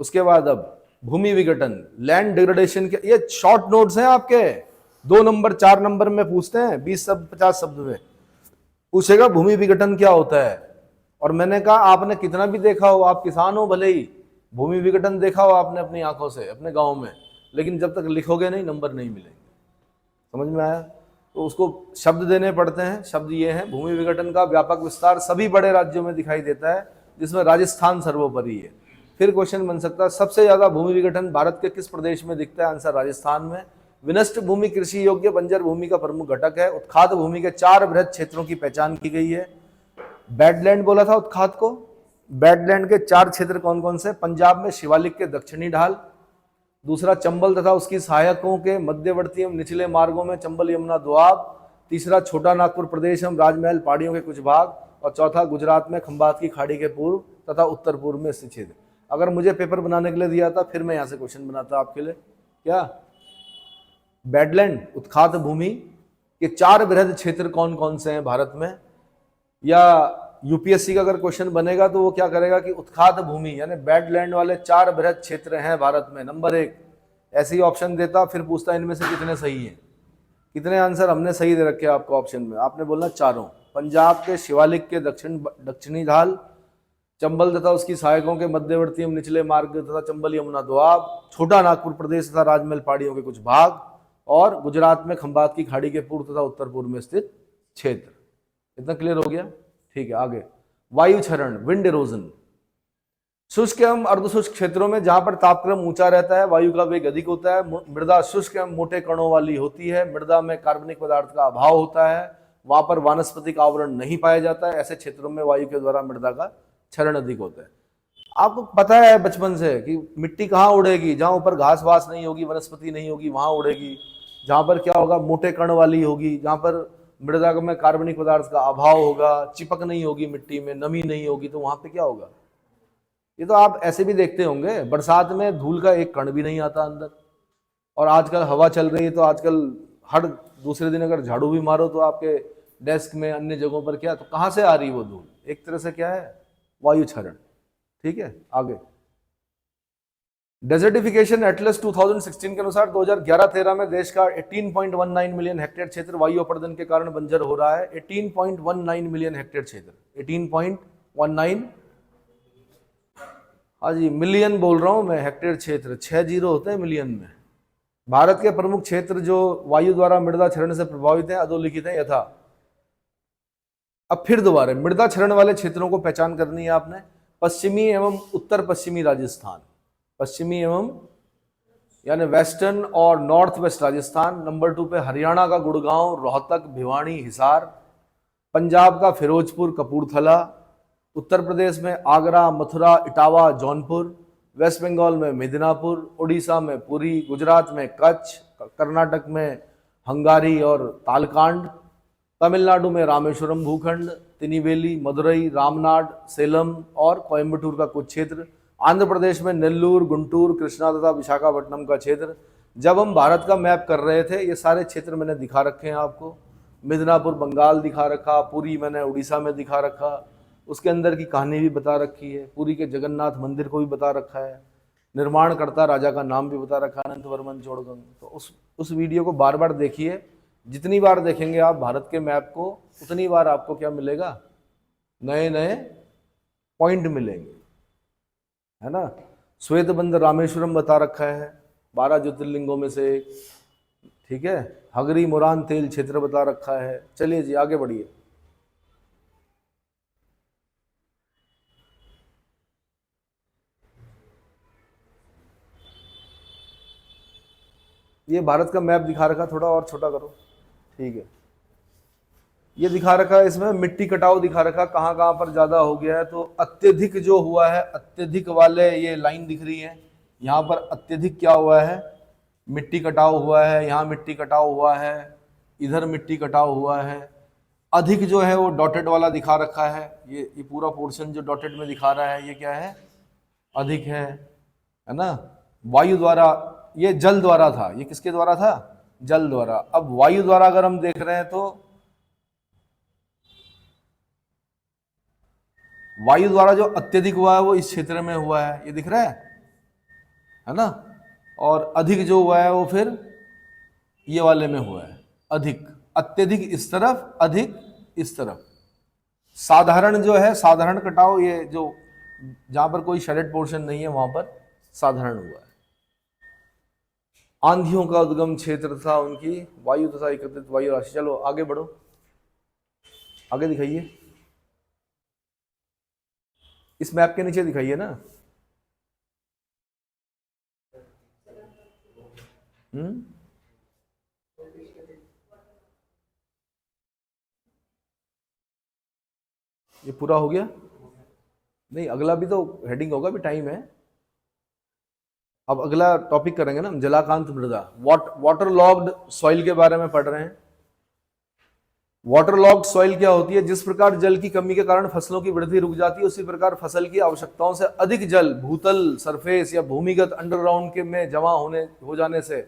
उसके बाद अब भूमि विघटन, लैंड डिग्रेडेशन के ये शॉर्ट नोट्स हैं आपके, 2 नंबर 4 नंबर में पूछते हैं, 20 शब्द 50 शब्द में पूछेगा भूमि विघटन क्या होता है। और मैंने कहा आपने कितना भी देखा हो, आप किसान हो भले ही, भूमि विघटन देखा हो आपने अपनी आंखों से अपने गांव में, लेकिन जब तक लिखोगे नहीं नंबर नहीं मिलेंगे। समझ में आया? तो उसको शब्द देने पड़ते हैं। शब्द ये हैं, भूमि विघटन का व्यापक विस्तार सभी बड़े राज्यों में दिखाई देता है, जिसमें राजस्थान सर्वोपरि है। फिर क्वेश्चन बन सकता है सबसे ज्यादा भूमि विघटन भारत के किस प्रदेश में दिखता है? आंसर राजस्थान में। विनष्ट भूमि कृषि योग्य बंजर भूमि का प्रमुख घटक है। उत्खात भूमि के 4 बृहद क्षेत्रों की पहचान की गई है। बैडलैंड बोला था उत्खात को। बैडलैंड के 4 क्षेत्र कौन कौन से? पंजाब में शिवालिक के दक्षिणी ढाल, दूसरा चंबल तथा उसकी सहायकों के मध्यवर्ती एवं निचले मार्गों में चंबल यमुना दोआब, तीसरा छोटा नागपुर प्रदेश एवं राजमहल पहाड़ियों के कुछ भाग, और चौथा गुजरात में खंबात की खाड़ी के पूर्व तथा उत्तर पूर्व में स्थित क्षेत्र। अगर मुझे पेपर बनाने के लिए दिया था फिर मैं यहाँ से क्वेश्चन बनाता आपके लिए। क्या बैडलैंड उत्खात भूमि के 4 बृहद क्षेत्र कौन कौन से हैं भारत में? या यूपीएससी का अगर क्वेश्चन बनेगा तो वो क्या करेगा कि उत्खात भूमि यानी बैडलैंड वाले 4 बृहद क्षेत्र हैं भारत में, नंबर 1 ऐसे ही ऑप्शन देता, फिर पूछता इनमें से कितने सही हैं। कितने आंसर हमने सही दे रखे आपको ऑप्शन में? आपने बोलना चारों। पंजाब के शिवालिक के दक्षिणी ढाल, चंबल तथा उसकी सहायकों के मध्यवर्ती एवं निचले मार्ग तथा चंबल यमुना दोआब, छोटा नागपुर प्रदेश तथा राजमहल पहाड़ियों के कुछ भाग, और गुजरात में खंबात की खाड़ी के पूर्व तथा उत्तर पूर्व में स्थित क्षेत्र। इतना क्लियर हो गया? ठीक है, आगे वायु क्षरण, विंड इरोजन। शुष्क एवं अर्धशुष्क क्षेत्रों में जहां पर तापक्रम ऊंचा रहता है वायु का वेग अधिक होता है, मृदा शुष्क एवं मोटे कणों वाली होती है, मृदा में कार्बनिक पदार्थ का अभाव होता है, वहां पर वानस्पतिक आवरण नहीं पाया जाता है, ऐसे क्षेत्रों में वायु के द्वारा मृदा का क्षरण अधिक होता है। आपको पता है बचपन से कि मिट्टी कहाँ उड़ेगी? जहां ऊपर घास वास नहीं होगी, वनस्पति नहीं होगी, वहां उड़ेगी। जहां पर क्या होगा? मोटे कण वाली होगी, जहां पर मृदा में कार्बनिक पदार्थ का अभाव होगा, चिपक नहीं होगी मिट्टी में, नमी नहीं होगी, तो वहां पे क्या होगा? ये तो आप ऐसे भी देखते होंगे, बरसात में धूल का एक कण भी नहीं आता अंदर। और आजकल हवा चल रही है तो आजकल हर दूसरे दिन अगर झाड़ू भी मारो तो आपके डेस्क में अन्य जगहों पर क्या, तो कहाँ से आ रही वो धूल? एक तरह से क्या है? वायु क्षरण। ठीक है, आगे डेजर्टिफिकेशन एटलस 2016 के अनुसार 2011-13 में देश का 18.19 मिलियन हेक्टेयर क्षेत्र वायु अपरदन के कारण बंजर हो रहा है। 18.19 मिलियन हेक्टेयर क्षेत्र, 18.19, हाँ जी मिलियन बोल रहा हूं मैं, हेक्टेयर क्षेत्र 6 जीरो होते हैं मिलियन में। भारत के प्रमुख क्षेत्र जो वायु द्वारा मृदा क्षरण से प्रभावित है अधोलिखित है यथा। अब फिर दोबारा मृदा क्षरण वाले क्षेत्रों को पहचान करनी है आपने। पश्चिमी एवं उत्तर पश्चिमी राजस्थान, पश्चिमी एवं यानी वेस्टर्न और नॉर्थ वेस्ट राजस्थान। नंबर 2 पे हरियाणा का गुड़गांव, रोहतक, भिवानी, हिसार। पंजाब का फिरोजपुर, कपूरथला। उत्तर प्रदेश में आगरा, मथुरा, इटावा, जौनपुर। वेस्ट बंगाल में मिदनापुर, उड़ीसा में पुरी, गुजरात में कच्छ, कर्नाटक में हंगारी और तालकांड, तमिलनाडु में रामेश्वरम भूखंड, तिनीवेली, मदुरई, रामनाड, सेलम और कोयम्बटूर का कुछ क्षेत्र। आंध्र प्रदेश में नेल्लूर, गुंटूर, कृष्णा तथा विशाखापट्टनम का क्षेत्र। जब हम भारत का मैप कर रहे थे, ये सारे क्षेत्र मैंने दिखा रखे हैं आपको। मिदनापुर बंगाल दिखा रखा, पुरी मैंने उड़ीसा में दिखा रखा, उसके अंदर की कहानी भी बता रखी है, पुरी के जगन्नाथ मंदिर को भी बता रखा है, निर्माणकर्ता राजा का नाम भी बता रखा है, अनंत वर्मन चोड़गंग। तो उस वीडियो को बार बार देखिए। जितनी बार देखेंगे आप भारत के मैप को, उतनी बार आपको क्या मिलेगा, नए नए पॉइंट मिलेंगे, है ना। श्वेतबंध रामेश्वरम बता रखा है, 12 ज्योतिर्लिंगों में से एक, ठीक है। हगरी मुरान तेल क्षेत्र बता रखा है। चलिए जी आगे बढ़िए। ये भारत का मैप दिखा रखा, थोड़ा और छोटा करो, ठीक है। ये दिखा रखा है, इसमें मिट्टी कटाव दिखा रखा, कहाँ कहाँ पर ज्यादा हो गया है। तो अत्यधिक जो हुआ है, अत्यधिक वाले ये लाइन दिख रही है, यहाँ पर अत्यधिक क्या हुआ है, मिट्टी कटाव हुआ है, यहाँ मिट्टी कटाव हुआ है, इधर मिट्टी कटाव हुआ है। अधिक जो है वो डॉटेड वाला दिखा रखा है, ये पूरा पोर्शन जो डॉटेड में दिखा रहा है, ये क्या है, अधिक है ना। वायु द्वारा, ये जल द्वारा था, ये किसके द्वारा था, जल द्वारा। अब वायु द्वारा अगर हम देख रहे हैं तो वायु द्वारा जो अत्यधिक हुआ है वो इस क्षेत्र में हुआ है, ये दिख रहा है ना। और अधिक जो हुआ है वो फिर ये वाले में हुआ है, अधिक, अत्यधिक इस तरफ, अधिक इस तरफ। साधारण जो है, साधारण कटाव, ये जो जहां पर कोई शेडेड पोर्शन नहीं है वहां पर साधारण हुआ है। आंधियों का उद्गम क्षेत्र था उनकी वायु तथा एकत्रित वायु राशि। चलो आगे बढ़ो, आगे दिखाइए, इस मैप के नीचे दिखाइए ना। ये पूरा हो गया? नहीं, अगला भी तो हेडिंग होगा, भी टाइम है। अब अगला टॉपिक करेंगे ना हम, जलाकांत मृदा, वाटर लॉग्ड सॉइल के बारे में पढ़ रहे हैं। वाटर लॉग्ड सॉइल क्या होती है? जिस प्रकार जल की कमी के कारण फसलों की वृद्धि रुक जाती है, उसी प्रकार फसल की आवश्यकताओं से अधिक जल भूतल, सरफेस या भूमिगत अंडरग्राउंड के में जमा हो जाने से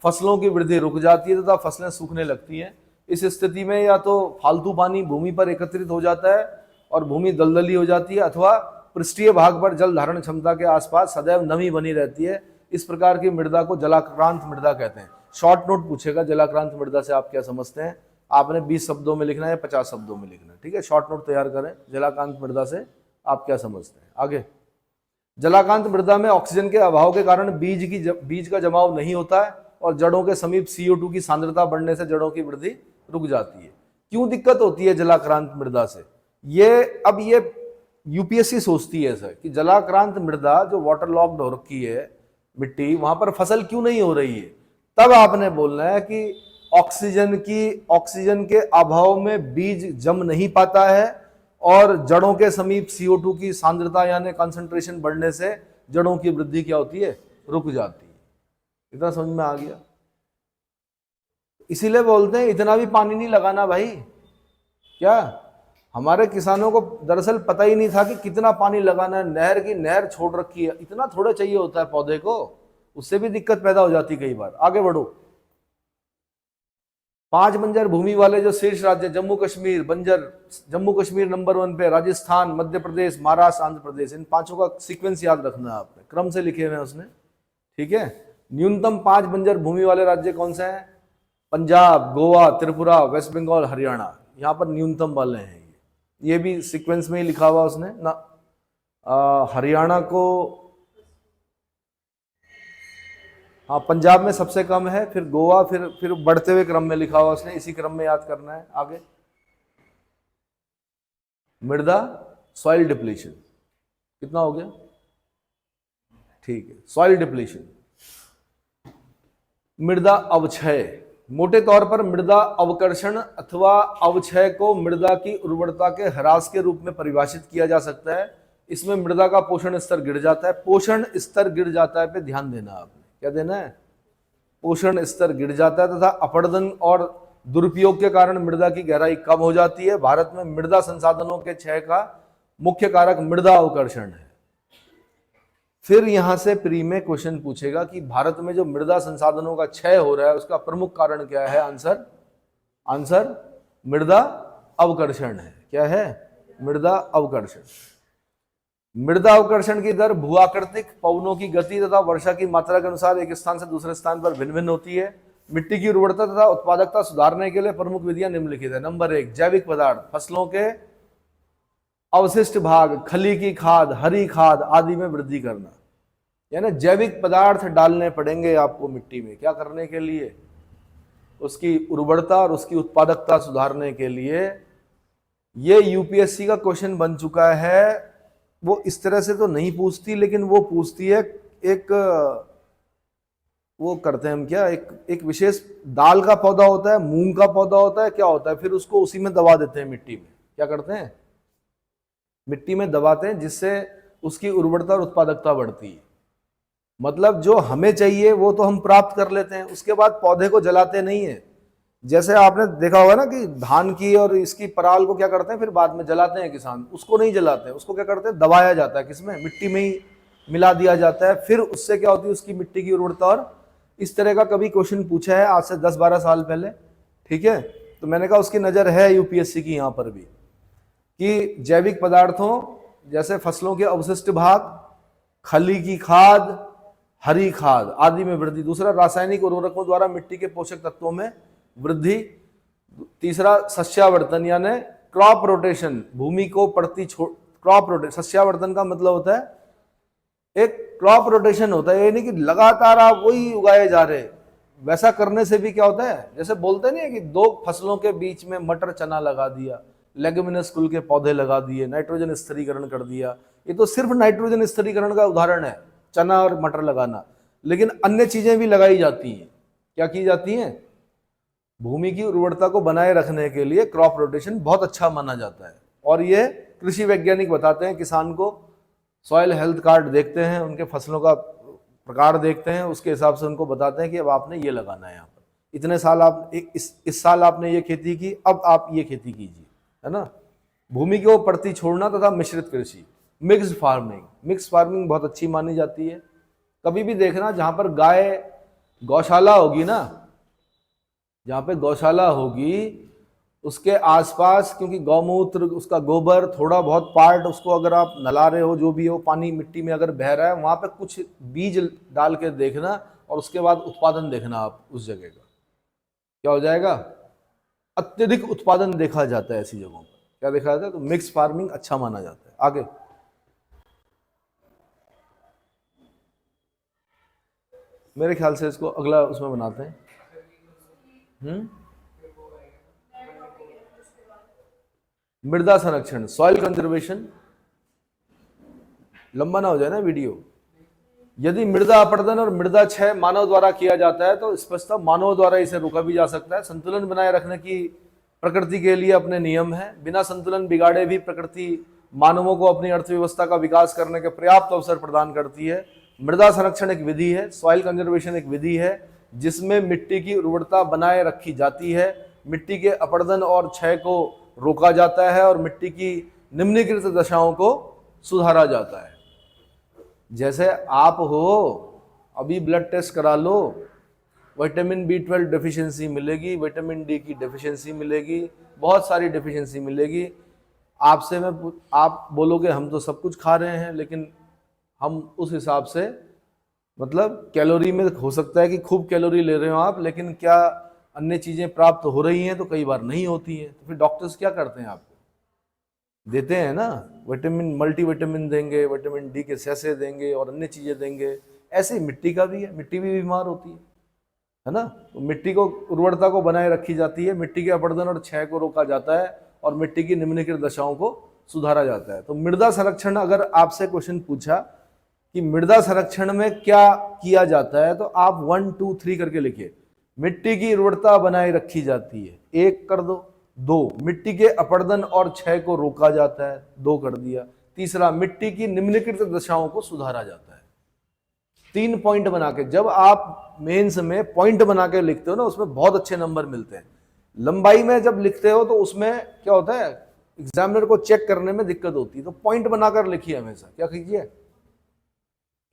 फसलों की वृद्धि रुक जाती है तथा फसलें सूखने लगती हैं। इस स्थिति में या तो फालतू पानी भूमि पर एकत्रित हो जाता है और भूमि दलदली हो जाती है, अथवा पृष्ठीय भाग पर जल धारण क्षमता के आसपास सदैव नमी बनी रहती है। इस प्रकार की मृदा को जलाक्रांत मृदा कहते हैं। शॉर्ट नोट पूछेगा, जलाक्रांत मृदा से आप क्या समझते हैं? आपने 20 शब्दों में लिखना है या 50 शब्दों में लिखना है, ठीक है। शॉर्ट नोट तैयार करें, जलाकांत मृदा से आप क्या समझते हैं। आगे, जलाकांत मृदा में ऑक्सीजन के अभाव के कारण बीज का जमाव नहीं होता है और जड़ों के समीप CO2 की सांद्रता बढ़ने से जड़ों की वृद्धि रुक जाती है। क्यों दिक्कत होती है जलाक्रांत मृदा से? ये यूपीएससी सोचती है सर कि जलाक्रांत मृदा जो वाटर लॉक्ड हो रखी है मिट्टी, वहां पर फसल क्यों नहीं हो रही है? तब आपने बोलना है कि ऑक्सीजन के अभाव में बीज जम नहीं पाता है और जड़ों के समीप CO2 की सांद्रता यानी कंसंट्रेशन बढ़ने से जड़ों की वृद्धि क्या होती है, रुक जाती है। इतना समझ में आ गया? इसीलिए बोलते हैं इतना भी पानी नहीं लगाना भाई। क्या हमारे किसानों को दरअसल पता ही नहीं था कि कितना पानी लगाना है। नहर छोड़ रखी है, इतना थोड़ा चाहिए होता है पौधे को, उससे भी दिक्कत पैदा हो जाती कई बार। आगे बढ़ो। 5 बंजर भूमि वाले जो शीर्ष राज्य, जम्मू कश्मीर बंजर, जम्मू कश्मीर नंबर 1 पे, राजस्थान, मध्य प्रदेश, महाराष्ट्र, आंध्र प्रदेश। इन 5 का सीक्वेंस याद रखना है आपने, क्रम से लिखे हुए हैं उसने, ठीक है। न्यूनतम 5 बंजर भूमि वाले राज्य कौन से हैं? पंजाब, गोवा, त्रिपुरा, वेस्ट बंगाल, हरियाणा। यहाँ पर न्यूनतम वाले हैं। ये भी सीक्वेंस में ही लिखा हुआ उसने ना। हरियाणा को, हाँ, पंजाब में सबसे कम है, फिर गोवा, फिर बढ़ते हुए क्रम में लिखा हुआ उसने, इसी क्रम में याद करना है। आगे, मृदा सॉइल डिप्लीशन कितना हो गया? ठीक है, सॉइल डिप्लीशन, मृदा अवक्षय। मोटे तौर पर मृदा अवकर्षण अथवा अवक्षय को मृदा की उर्वरता के ह्रास के रूप में परिभाषित किया जा सकता है। इसमें मृदा का पोषण स्तर गिर जाता है। पोषण स्तर गिर जाता है पे ध्यान देना आपने, क्या देना है? पोषण स्तर गिर जाता है तथा अपरदन और दुरुपयोग के कारण मृदा की गहराई कम हो जाती है। भारत में मृदा संसाधनों के क्षय का मुख्य कारक मृदा अवकर्षण है। फिर यहां से प्री में क्वेश्चन पूछेगा कि भारत में जो मृदा संसाधनों का क्षय हो रहा है उसका प्रमुख कारण क्या है। आंसर मृदा अवकर्षण है। क्या है? मृदा अवकर्षण। मृदा अवकर्षण की दर भूआकृतिक पवनों की गति तथा वर्षा की मात्रा के अनुसार एक स्थान से दूसरे स्थान पर भिन्न भिन्न होती है। मिट्टी की उर्वरता तथा उत्पादकता सुधारने के लिए प्रमुख विधियां निम्नलिखित है। नंबर 1, जैविक पदार्थ, फसलों के अवशिष्ट भाग, खली की खाद, हरी खाद आदि में वृद्धि करना। यानी जैविक पदार्थ डालने पड़ेंगे आपको मिट्टी में। क्या करने के लिए? उसकी उर्वरता और उसकी उत्पादकता सुधारने के लिए। ये यूपीएससी का क्वेश्चन बन चुका है। वो इस तरह से तो नहीं पूछती, लेकिन वो पूछती है एक, वो करते हैं हम क्या, एक विशेष दाल का पौधा होता है, मूंग का पौधा होता है, क्या होता है, फिर उसको उसी में दबा देते हैं मिट्टी में। क्या करते हैं? मिट्टी में दबाते हैं, जिससे उसकी उर्वरता और उत्पादकता बढ़ती है। मतलब जो हमें चाहिए वो तो हम प्राप्त कर लेते हैं, उसके बाद पौधे को जलाते नहीं है। जैसे आपने देखा होगा ना कि धान की और इसकी पराल को क्या करते हैं, फिर बाद में जलाते हैं किसान। उसको नहीं जलाते हैं, उसको क्या करते हैं, दबाया जाता है। किसमें? मिट्टी में ही मिला दिया जाता है। फिर उससे क्या होती है, उसकी मिट्टी की उर्वरता। और इस तरह का कभी क्वेश्चन पूछा है आज से 10-12 साल पहले, ठीक है। तो मैंने कहा उसकी नजर है यूपीएससी की यहाँ पर भी, कि जैविक पदार्थों जैसे फसलों के अवशिष्ट भाग, खली की खाद, हरी खाद आदि में वृद्धि। दूसरा, रासायनिक उर्वरकों द्वारा मिट्टी के पोषक तत्वों में वृद्धि। तीसरा, सस्यावर्धन यानी क्रॉप रोटेशन, भूमि को पड़ती क्रॉप रोटेशन। सस्यावर्धन का मतलब होता है एक क्रॉप रोटेशन होता है, ये नहीं कि लगातार आप वही उगाए जा रहे। वैसा करने से भी क्या होता है, जैसे बोलते नहीं है कि 2 फसलों के बीच में मटर चना लगा दिया, लेग्युमिनस कुल के पौधे लगा दिए, नाइट्रोजन स्थिरीकरण कर दिया। ये तो सिर्फ नाइट्रोजन स्थिरीकरण का उदाहरण है, चना और मटर लगाना। लेकिन अन्य चीजें भी लगाई जाती हैं। क्या की जाती हैं? भूमि की उर्वरता को बनाए रखने के लिए क्रॉप रोटेशन बहुत अच्छा माना जाता है। और ये कृषि वैज्ञानिक बताते हैं किसान को। सॉइल हेल्थ कार्ड देखते हैं, उनके फसलों का प्रकार देखते हैं, उसके हिसाब से उनको बताते हैं कि अब आपने ये लगाना है, यहाँ पर इतने साल आप इस साल आपने ये खेती की, अब आप ये खेती कीजिए, है ना। भूमि को पड़ती छोड़ना तथा मिश्रित कृषि, मिक्स्ड फार्मिंग। मिक्स फार्मिंग बहुत अच्छी मानी जाती है। कभी भी देखना जहां पर गाय गौशाला होगी ना, जहां पे गौशाला होगी उसके आसपास, क्योंकि गौमूत्र, उसका गोबर, थोड़ा बहुत पार्ट उसको अगर आप नला रहे हो, जो भी हो, पानी मिट्टी में अगर बह रहा है, वहां पे कुछ बीज डाल के देखना और उसके बाद उत्पादन देखना आप उस जगह का। क्या हो जाएगा? अत्यधिक उत्पादन देखा जाता है ऐसी जगहों पर। क्या देखा जाता है? तो मिक्स फार्मिंग अच्छा माना जाता है। आगे मेरे ख्याल से इसको अगला उसमें बनाते हैं। मृदा संरक्षण, सॉइल कंजर्वेशन। लंबा ना हो जाए ना वीडियो। यदि मृदा अपरदन और मृदा क्षय मानव द्वारा किया जाता है तो स्पष्टतः मानव द्वारा इसे रोका भी जा सकता है। संतुलन बनाए रखने की प्रकृति के लिए अपने नियम है। बिना संतुलन बिगाड़े भी प्रकृति मानवों को अपनी अर्थव्यवस्था का विकास करने के पर्याप्त अवसर प्रदान करती है। मृदा संरक्षण एक विधि है, सॉइल कंजर्वेशन एक विधि है जिसमें मिट्टी की उर्वरता बनाए रखी जाती है, मिट्टी के अपरदन और क्षय को रोका जाता है और मिट्टी की निम्नलिखित दशाओं को सुधारा जाता है। जैसे आप हो, अभी ब्लड टेस्ट करा लो, विटामिन B12 डेफिशिएंसी मिलेगी, विटामिन D की डेफिशिएंसी मिलेगी, बहुत सारी डेफिशिएंसी मिलेगी। आपसे मैं आप बोलोगे हम तो सब कुछ खा रहे हैं, लेकिन हम उस हिसाब से, मतलब कैलोरी में हो सकता है कि खूब कैलोरी ले रहे हो आप, लेकिन क्या अन्य चीजें प्राप्त हो रही हैं? तो कई बार नहीं होती हैं। तो फिर डॉक्टर्स क्या करते हैं? आपको देते हैं ना, विटामिन, मल्टीविटामिन देंगे, विटामिन D के सैसे देंगे और अन्य चीजें देंगे। ऐसे मिट्टी का भी है, मिट्टी भी बीमार होती है ना। तो मिट्टी को उर्वरता को बनाए रखी जाती है, मिट्टी के अपरदन और क्षय को रोका जाता है और मिट्टी की निम्नलिखित दशाओं को सुधारा जाता है। तो मृदा संरक्षण, अगर आपसे क्वेश्चन पूछा कि मृदा संरक्षण में क्या किया जाता है, तो आप 1 2 3 करके लिखिए। मिट्टी की उर्वरता बनाए रखी जाती है, 1 कर दो। 2, मिट्टी के अपरदन और क्षय को रोका जाता है, 2 कर दिया। तीसरा, मिट्टी की निम्नलिखित दशाओं को सुधारा जाता है। 3 पॉइंट बना के, जब आप मेंस में पॉइंट बना के लिखते हो ना, उसमें बहुत अच्छे नंबर मिलते हैं। लंबाई में जब लिखते हो तो उसमें क्या होता है, एग्जामिनर को चेक करने में दिक्कत होती है। तो पॉइंट बनाकर लिखिए हमेशा। क्या कीजिए?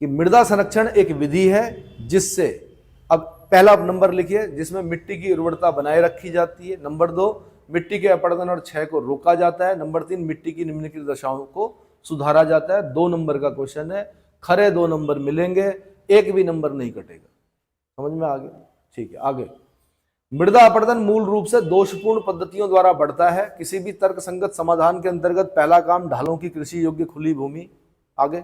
कि मृदा संरक्षण एक विधि है जिससे, अब पहला नंबर लिखिए, जिसमें मिट्टी की उर्वरता बनाए रखी जाती है। नंबर 2, मिट्टी के अपरदन और क्षय को रोका जाता है। नंबर 3, मिट्टी की निम्नलिखित दशाओं को सुधारा जाता है। 2 नंबर का क्वेश्चन है, खरे 2 नंबर मिलेंगे, एक भी नंबर नहीं कटेगा। समझ में आ गया? ठीक है, आगे। मृदा अपरदन मूल रूप से दोषपूर्ण पद्धतियों द्वारा बढ़ता है। किसी भी तर्कसंगत समाधान के अंतर्गत पहला काम ढालों की कृषि योग्य खुली भूमि। आगे।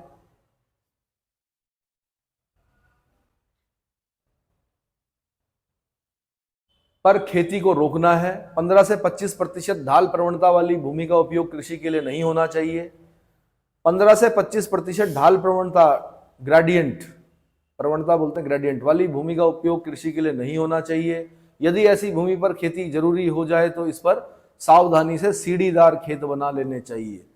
पर खेती को रोकना है। 15 से 25% ढाल प्रवणता वाली भूमि का उपयोग कृषि के लिए नहीं होना चाहिए। 15 से 25% ढाल प्रवणता, ग्रेडियंट प्रवणता बोलते हैं, ग्रेडियंट वाली भूमि का उपयोग कृषि के लिए नहीं होना चाहिए। यदि ऐसी भूमि पर खेती जरूरी हो जाए तो इस पर सावधानी से सीढ़ीदार खेत बना लेने चाहिए।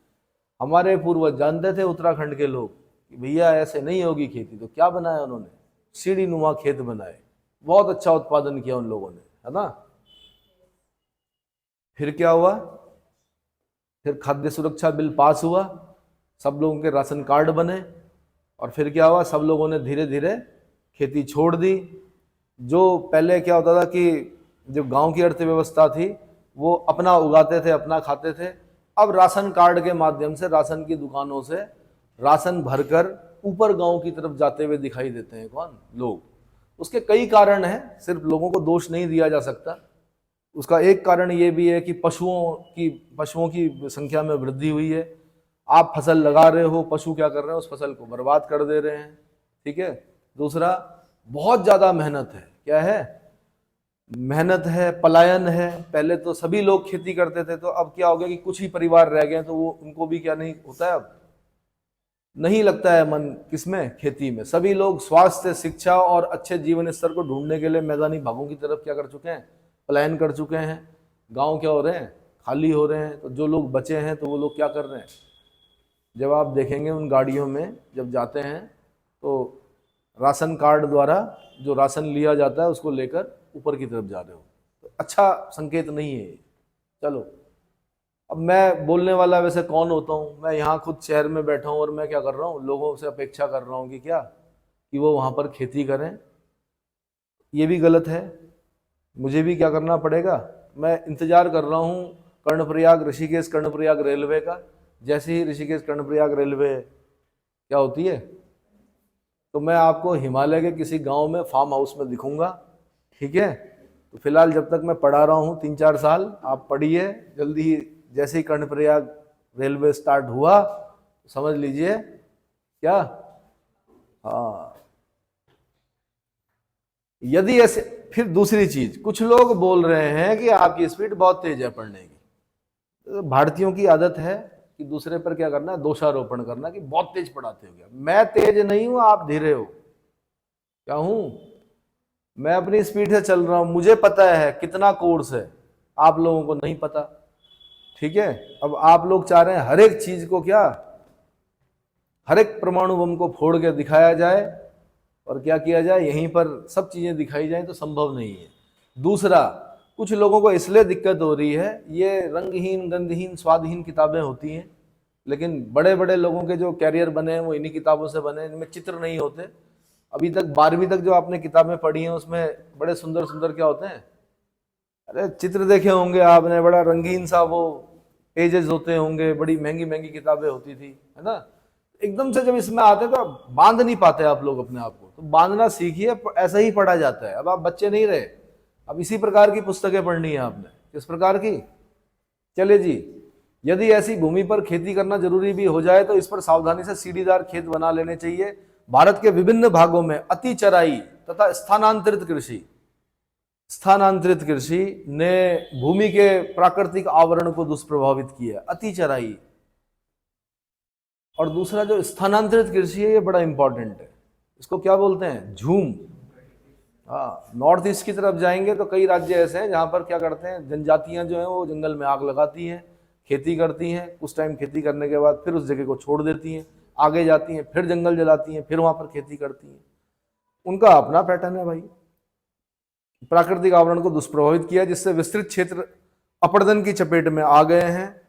हमारे पूर्वज जानते थे उत्तराखंड के लोग कि भैया ऐसे नहीं होगी खेती, तो क्या बनाया उन्होंने? सीढ़ी नुमा खेत बनाए। बहुत अच्छा उत्पादन किया उन लोगों ने, है ना। फिर क्या हुआ? फिर खाद्य सुरक्षा बिल पास हुआ, सब लोगों के राशन कार्ड बने, और फिर क्या हुआ? सब लोगों ने धीरे धीरे खेती छोड़ दी। जो पहले क्या होता था कि जो गांव की अर्थव्यवस्था थी वो अपना उगाते थे, अपना खाते थे। अब राशन कार्ड के माध्यम से राशन की दुकानों से राशन भरकर ऊपर गांव की तरफ जाते हुए दिखाई देते हैं कौन? लोग। उसके कई कारण हैं, सिर्फ लोगों को दोष नहीं दिया जा सकता। उसका एक कारण ये भी है कि पशुओं की संख्या में वृद्धि हुई है। आप फसल लगा रहे हो, पशु क्या कर रहे हैं? उस फसल को बर्बाद कर दे रहे हैं। ठीक है। दूसरा, बहुत ज्यादा मेहनत है। क्या है? मेहनत है, पलायन है। पहले तो सभी लोग खेती करते थे, तो अब क्या हो गया कि कुछ ही परिवार रह गए, तो वो उनको भी क्या नहीं होता है, अब नहीं लगता है मन किसमें? खेती में। सभी लोग स्वास्थ्य, शिक्षा और अच्छे जीवन स्तर को ढूंढने के लिए मैदानी भागों की तरफ क्या कर चुके हैं? पलायन कर चुके हैं। गांव क्या हो रहे हैं? खाली हो रहे हैं। तो जो लोग बचे हैं तो वो लोग क्या कर रहे हैं? जब आप देखेंगे उन गाड़ियों में जब जाते हैं तो राशन कार्ड द्वारा जो राशन लिया जाता है उसको लेकर ऊपर की तरफ जा रहे हो, तो अच्छा संकेत नहीं है। चलो, अब मैं बोलने वाला वैसे कौन होता हूँ? मैं यहाँ खुद शहर में बैठा हूँ और मैं क्या कर रहा हूँ? लोगों से अपेक्षा कर रहा हूँ कि क्या, कि वो वहाँ पर खेती करें। ये भी गलत है। मुझे भी क्या करना पड़ेगा? मैं इंतजार कर रहा हूँ कर्णप्रयाग ऋषिकेश कर्णप्रयाग रेलवे का। जैसे ही ऋषिकेश कर्णप्रयाग रेलवे क्या होती है, तो मैं आपको हिमालय के किसी गांव में फार्म हाउस में दिखूंगा। ठीक है। तो फिलहाल जब तक मैं पढ़ा रहा हूँ 3-4 साल, आप पढ़िए। जल्दी ही जैसे ही कर्णप्रयाग रेलवे स्टार्ट हुआ, तो समझ लीजिए क्या, हाँ। यदि ऐसे, फिर दूसरी चीज, कुछ लोग बोल रहे हैं कि आपकी स्पीड बहुत तेज है पढ़ने की। तो भारतीयों की आदत है कि दूसरे पर क्या करना है? दोषारोपण करना कि बहुत तेज पढ़ाते हो। गया मैं तेज नहीं हूं, आप धीरे हो। क्या हूं? मैं अपनी स्पीड से चल रहा हूं। मुझे पता है कितना कोर्स है, आप लोगों को नहीं पता। ठीक है। अब आप लोग चाह रहे हैं हर एक चीज को क्या, हर एक परमाणु बम को फोड़ के दिखाया जाए और क्या किया जाए, यहीं पर सब चीजें दिखाई जाए, तो संभव नहीं है। दूसरा, कुछ लोगों को इसलिए दिक्कत हो रही है, ये रंगहीन, गंधहीन, स्वादहीन किताबें होती हैं, लेकिन बड़े बड़े लोगों के जो कैरियर बने हैं वो इन्हीं किताबों से बने हैं। इनमें चित्र नहीं होते। अभी तक 12वीं तक जो आपने किताबें पढ़ी हैं उसमें बड़े सुंदर सुंदर क्या होते हैं? अरे चित्र देखे होंगे आपने, बड़ा रंगीन सा वो पेजेस होते होंगे, बड़ी महंगी महंगी किताबें होती थी, है ना। एकदम से जब इसमें आते तो बांध नहीं पाते आप लोग अपने आप को, तो बांधना सीखिए। ऐसा ही पढ़ा जाता है। अब आप बच्चे नहीं रहे, अब इसी प्रकार की पुस्तकें पढ़नी है आपने। किस प्रकार की? चलिए जी, यदि ऐसी भूमि पर खेती करना जरूरी भी हो जाए तो इस पर सावधानी से सीढ़ीदार खेत बना लेने चाहिए। भारत के विभिन्न भागों में अति चराई तथा स्थानांतरित कृषि ने भूमि के प्राकृतिक आवरण को दुष्प्रभावित किया। अति चराई। और दूसरा जो स्थानांतरित कृषि है, ये बड़ा इंपॉर्टेंट है। इसको क्या बोलते हैं? झूम। हाँ, नॉर्थ ईस्ट की तरफ जाएंगे तो कई राज्य ऐसे हैं जहां पर क्या करते हैं, जनजातियां जो हैं वो जंगल में आग लगाती हैं, खेती करती हैं। कुछ टाइम खेती करने के बाद फिर उस जगह को छोड़ देती हैं, आगे जाती हैं, फिर जंगल जलाती हैं, फिर वहां पर खेती करती हैं। उनका अपना पैटर्न है भाई। प्राकृतिक आवरण को दुष्प्रभावित किया, जिससे विस्तृत क्षेत्र अपरदन की चपेट में आ गए हैं।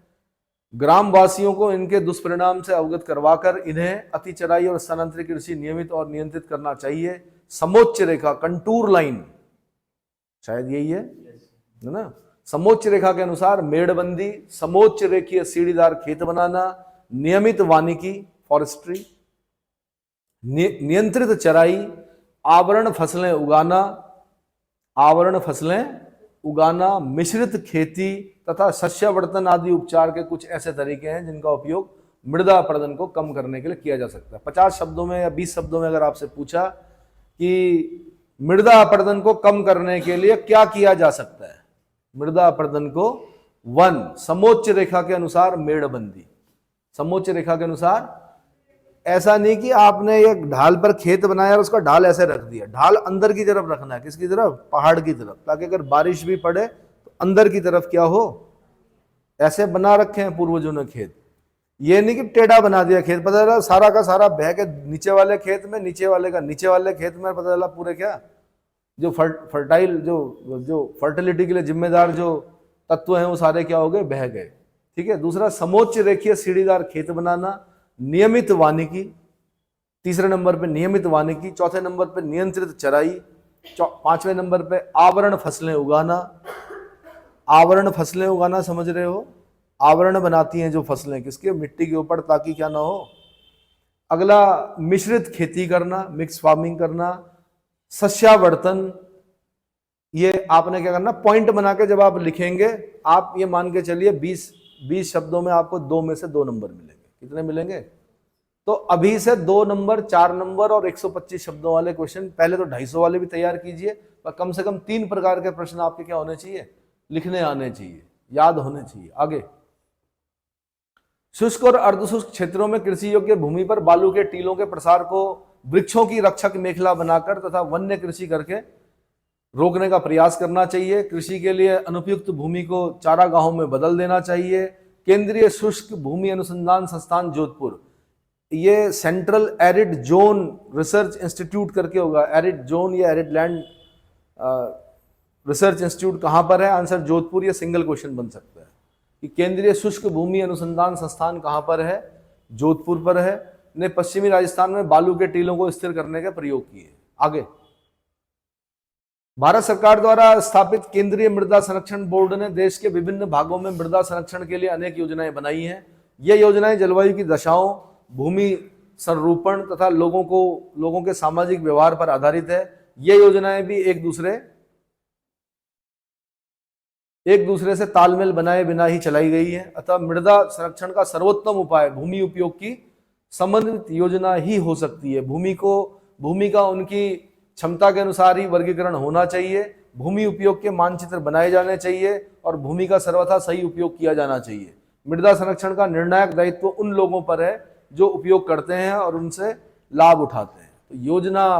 ग्राम वासियों को इनके दुष्परिणाम से अवगत करवाकर इन्हें अति चराई और स्थानांतरित कृषि नियमित और नियंत्रित करना चाहिए। समोच्च रेखा, कंटूर लाइन, शायद यही है ना। समोच्च रेखा के अनुसार मेड़बंदी, समोच्च रेखीय सीढ़ीदार खेत बनाना, नियमित वानिकी फॉरेस्ट्री, नियंत्रित चराई, आवरण फसलें उगाना, मिश्रित खेती तथा शस्यावर्तन आदि उपचार के कुछ ऐसे तरीके हैं जिनका उपयोग मृदा अपरदन को कम करने के लिए किया जा सकता है। 50 शब्दों में या 20 शब्दों में अगर आपसे पूछा कि मृदा अपरदन को कम करने के लिए क्या किया जा सकता है, मृदा अपरदन को 1, समोच्च रेखा के अनुसार मेड़बंदी। समोच्च रेखा के अनुसार ऐसा नहीं कि आपने एक ढाल पर खेत बनाया और उसका ढाल ऐसे रख दिया, ढाल अंदर की तरफ रखना है। किसकी तरफ? पहाड़ की तरफ, ताकि अगर बारिश भी पड़े तो अंदर की तरफ क्या हो, ऐसे बना रखे हैं पूर्वजों ने खेत। ये नहीं कि टेढ़ा बना दिया खेत, पता चला सारा का सारा बह के नीचे वाले खेत में, नीचे वाले का नीचे वाले खेत में, पता चला पूरे क्या जो फर्टाइल जो फर्टिलिटी के लिए जिम्मेदार जो तत्व हैं वो सारे क्या हो गए, बह गए। ठीक है। दूसरा, समोच्च रेखीय सीढ़ीदार खेत बनाना, नियमित वानिकी, तीसरे नंबर पे नियमित वानिकी, चौथे नंबर पे नियंत्रित चराई, पांचवें नंबर पे आवरण फसलें उगाना। आवरण फसलें उगाना समझ रहे हो? आवरण बनाती हैं जो फसलें, किसके? मिट्टी के ऊपर, ताकि क्या ना हो। अगला, मिश्रित खेती करना, मिक्स फार्मिंग करना, सस्यावर्तन। ये आपने क्या करना, पॉइंट बना के जब आप लिखेंगे, आप ये मान के चलिए 20 शब्दों में आपको 2 में से 2 नंबर मिलेंगे। कितने मिलेंगे? तो अभी से 2 नंबर, 4 नंबर और 125 शब्दों वाले क्वेश्चन, पहले तो 250 वाले भी तैयार कीजिए, पर कम से कम 3 प्रकार के प्रश्न आपके क्या होने चाहिए, लिखने आने चाहिए, याद होने चाहिए। आगे, शुष्क और अर्धशुष्क क्षेत्रों में कृषि योग्य भूमि पर बालू के टीलों के प्रसार को वृक्षों की रक्षक मेखला बनाकर तथा वन्य कृषि करके रोकने का प्रयास करना चाहिए। कृषि के लिए अनुपयुक्त भूमि को चारागाहों में बदल देना चाहिए। केंद्रीय शुष्क भूमि अनुसंधान संस्थान जोधपुर, ये central arid zone research institute करके होगा, एरिड जोन या एरिड लैंड रिसर्च इंस्टीट्यूट कहां पर है? आंसर जोधपुर। ये सिंगल क्वेश्चन बन सकता है कि केंद्रीय शुष्क भूमि अनुसंधान संस्थान कहां पर है? जोधपुर पर है। ने पश्चिमी राजस्थान में बालू के टीलों को स्थिर करने के प्रयोग किए। आगे, भारत सरकार द्वारा स्थापित केंद्रीय मृदा संरक्षण बोर्ड ने देश के विभिन्न भागों में मृदा संरक्षण के लिए अनेक योजनाएं बनाई हैं। ये योजनाएं जलवायु की दशाओं, भूमि संरूपण तथा लोगों के सामाजिक व्यवहार पर आधारित है। ये योजनाएं भी एक दूसरे से तालमेल बनाए बिना ही चलाई गई है। अतः मृदा संरक्षण का सर्वोत्तम उपाय भूमि उपयोग की समन्वित योजना ही हो सकती है। भूमि का उनकी क्षमता के अनुसार ही वर्गीकरण होना चाहिए। भूमि उपयोग के मानचित्र बनाए जाने चाहिए और भूमि का सर्वथा सही उपयोग किया जाना चाहिए। मृदा संरक्षण का निर्णायक दायित्व उन लोगों पर है जो उपयोग करते हैं और उनसे लाभ उठाते हैं। तो योजना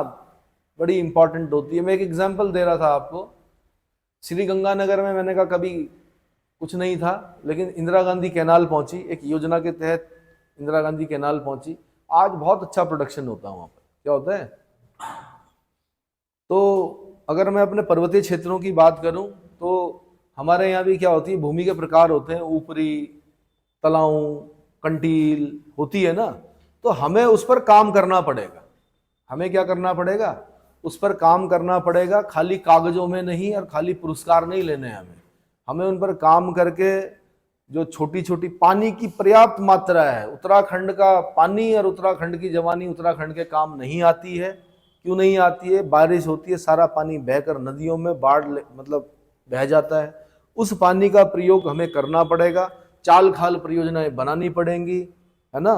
बड़ी इंपॉर्टेंट होती है। मैं एक एग्जांपल दे रहा था आपको, श्री गंगानगर में मैंने कहा कभी कुछ नहीं था, लेकिन इंदिरा गांधी कैनाल पहुंची, एक योजना के तहत इंदिरा गांधी कैनाल पहुंची। आज बहुत अच्छा प्रोडक्शन होता है वहां पर। क्या होता है? तो अगर मैं अपने पर्वतीय क्षेत्रों की बात करूं तो हमारे यहाँ भी क्या होती है, भूमि के प्रकार होते हैं, ऊपरी, तलाऊ, कंटील होती है ना। तो हमें उस पर काम करना पड़ेगा। हमें क्या करना पड़ेगा? उस पर काम करना पड़ेगा। खाली कागजों में नहीं और खाली पुरस्कार नहीं लेने हैं हमें उन पर काम करके जो छोटी छोटी पानी की पर्याप्त मात्रा है, उत्तराखंड का पानी और उत्तराखंड की जवानी उत्तराखंड के काम नहीं आती है। क्यों नहीं आती है? बारिश होती है, सारा पानी बहकर नदियों में मतलब बह जाता है। उस पानी का प्रयोग हमें करना पड़ेगा। चाल खाल परियोजनाएं बनानी पड़ेंगी, है ना।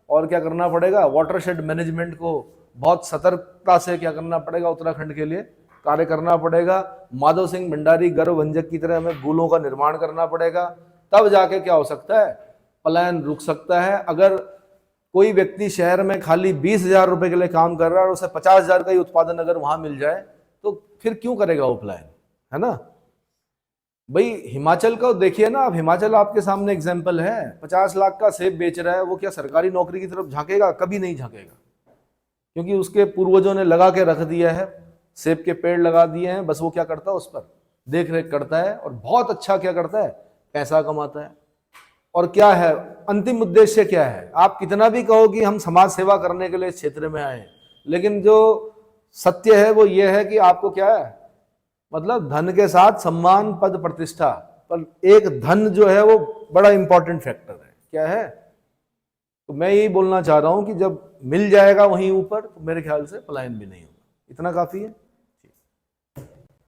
और क्या करना पड़ेगा? वाटरशेड मैनेजमेंट को बहुत सतर्कता से क्या करना पड़ेगा? उत्तराखंड के लिए कार्य करना पड़ेगा। माधव सिंह भंडारी गर्भभंजक की तरह हमें पुलों का निर्माण करना पड़ेगा। तब जाके क्या हो सकता है? पलायन रुक सकता है। अगर कोई व्यक्ति शहर में खाली 20,000 रुपए के लिए काम कर रहा है और उसे 50,000 का ही उत्पादन अगर वहां मिल जाए तो फिर क्यों करेगा वो पलायन, है ना। भाई हिमाचल का देखिए ना, अब हिमाचल आपके सामने एग्जाम्पल है। 50 लाख का सेब बेच रहा है, वो क्या सरकारी नौकरी की तरफ झांकेगा? कभी नहीं झांकेगा, क्योंकि उसके पूर्वजों ने लगा के रख दिया है, सेब के पेड़ लगा दिए हैं। बस वो क्या करता है? उस पर देख रेख करता है और बहुत अच्छा क्या करता है? पैसा कमाता है। और क्या है अंतिम उद्देश्य, क्या है। आप कितना भी कहो कि हम समाज सेवा करने के लिए इस क्षेत्र में आए, लेकिन जो सत्य है वो ये है कि आपको क्या है, मतलब धन के साथ सम्मान, पद, प्रतिष्ठा, पर एक धन जो है वो बड़ा इंपॉर्टेंट फैक्टर है। क्या है, तो मैं यही बोलना चाह रहा हूं कि जब मिल जाएगा वहीं ऊपर, तो मेरे ख्याल से पलायन भी नहीं होगा। इतना काफी है।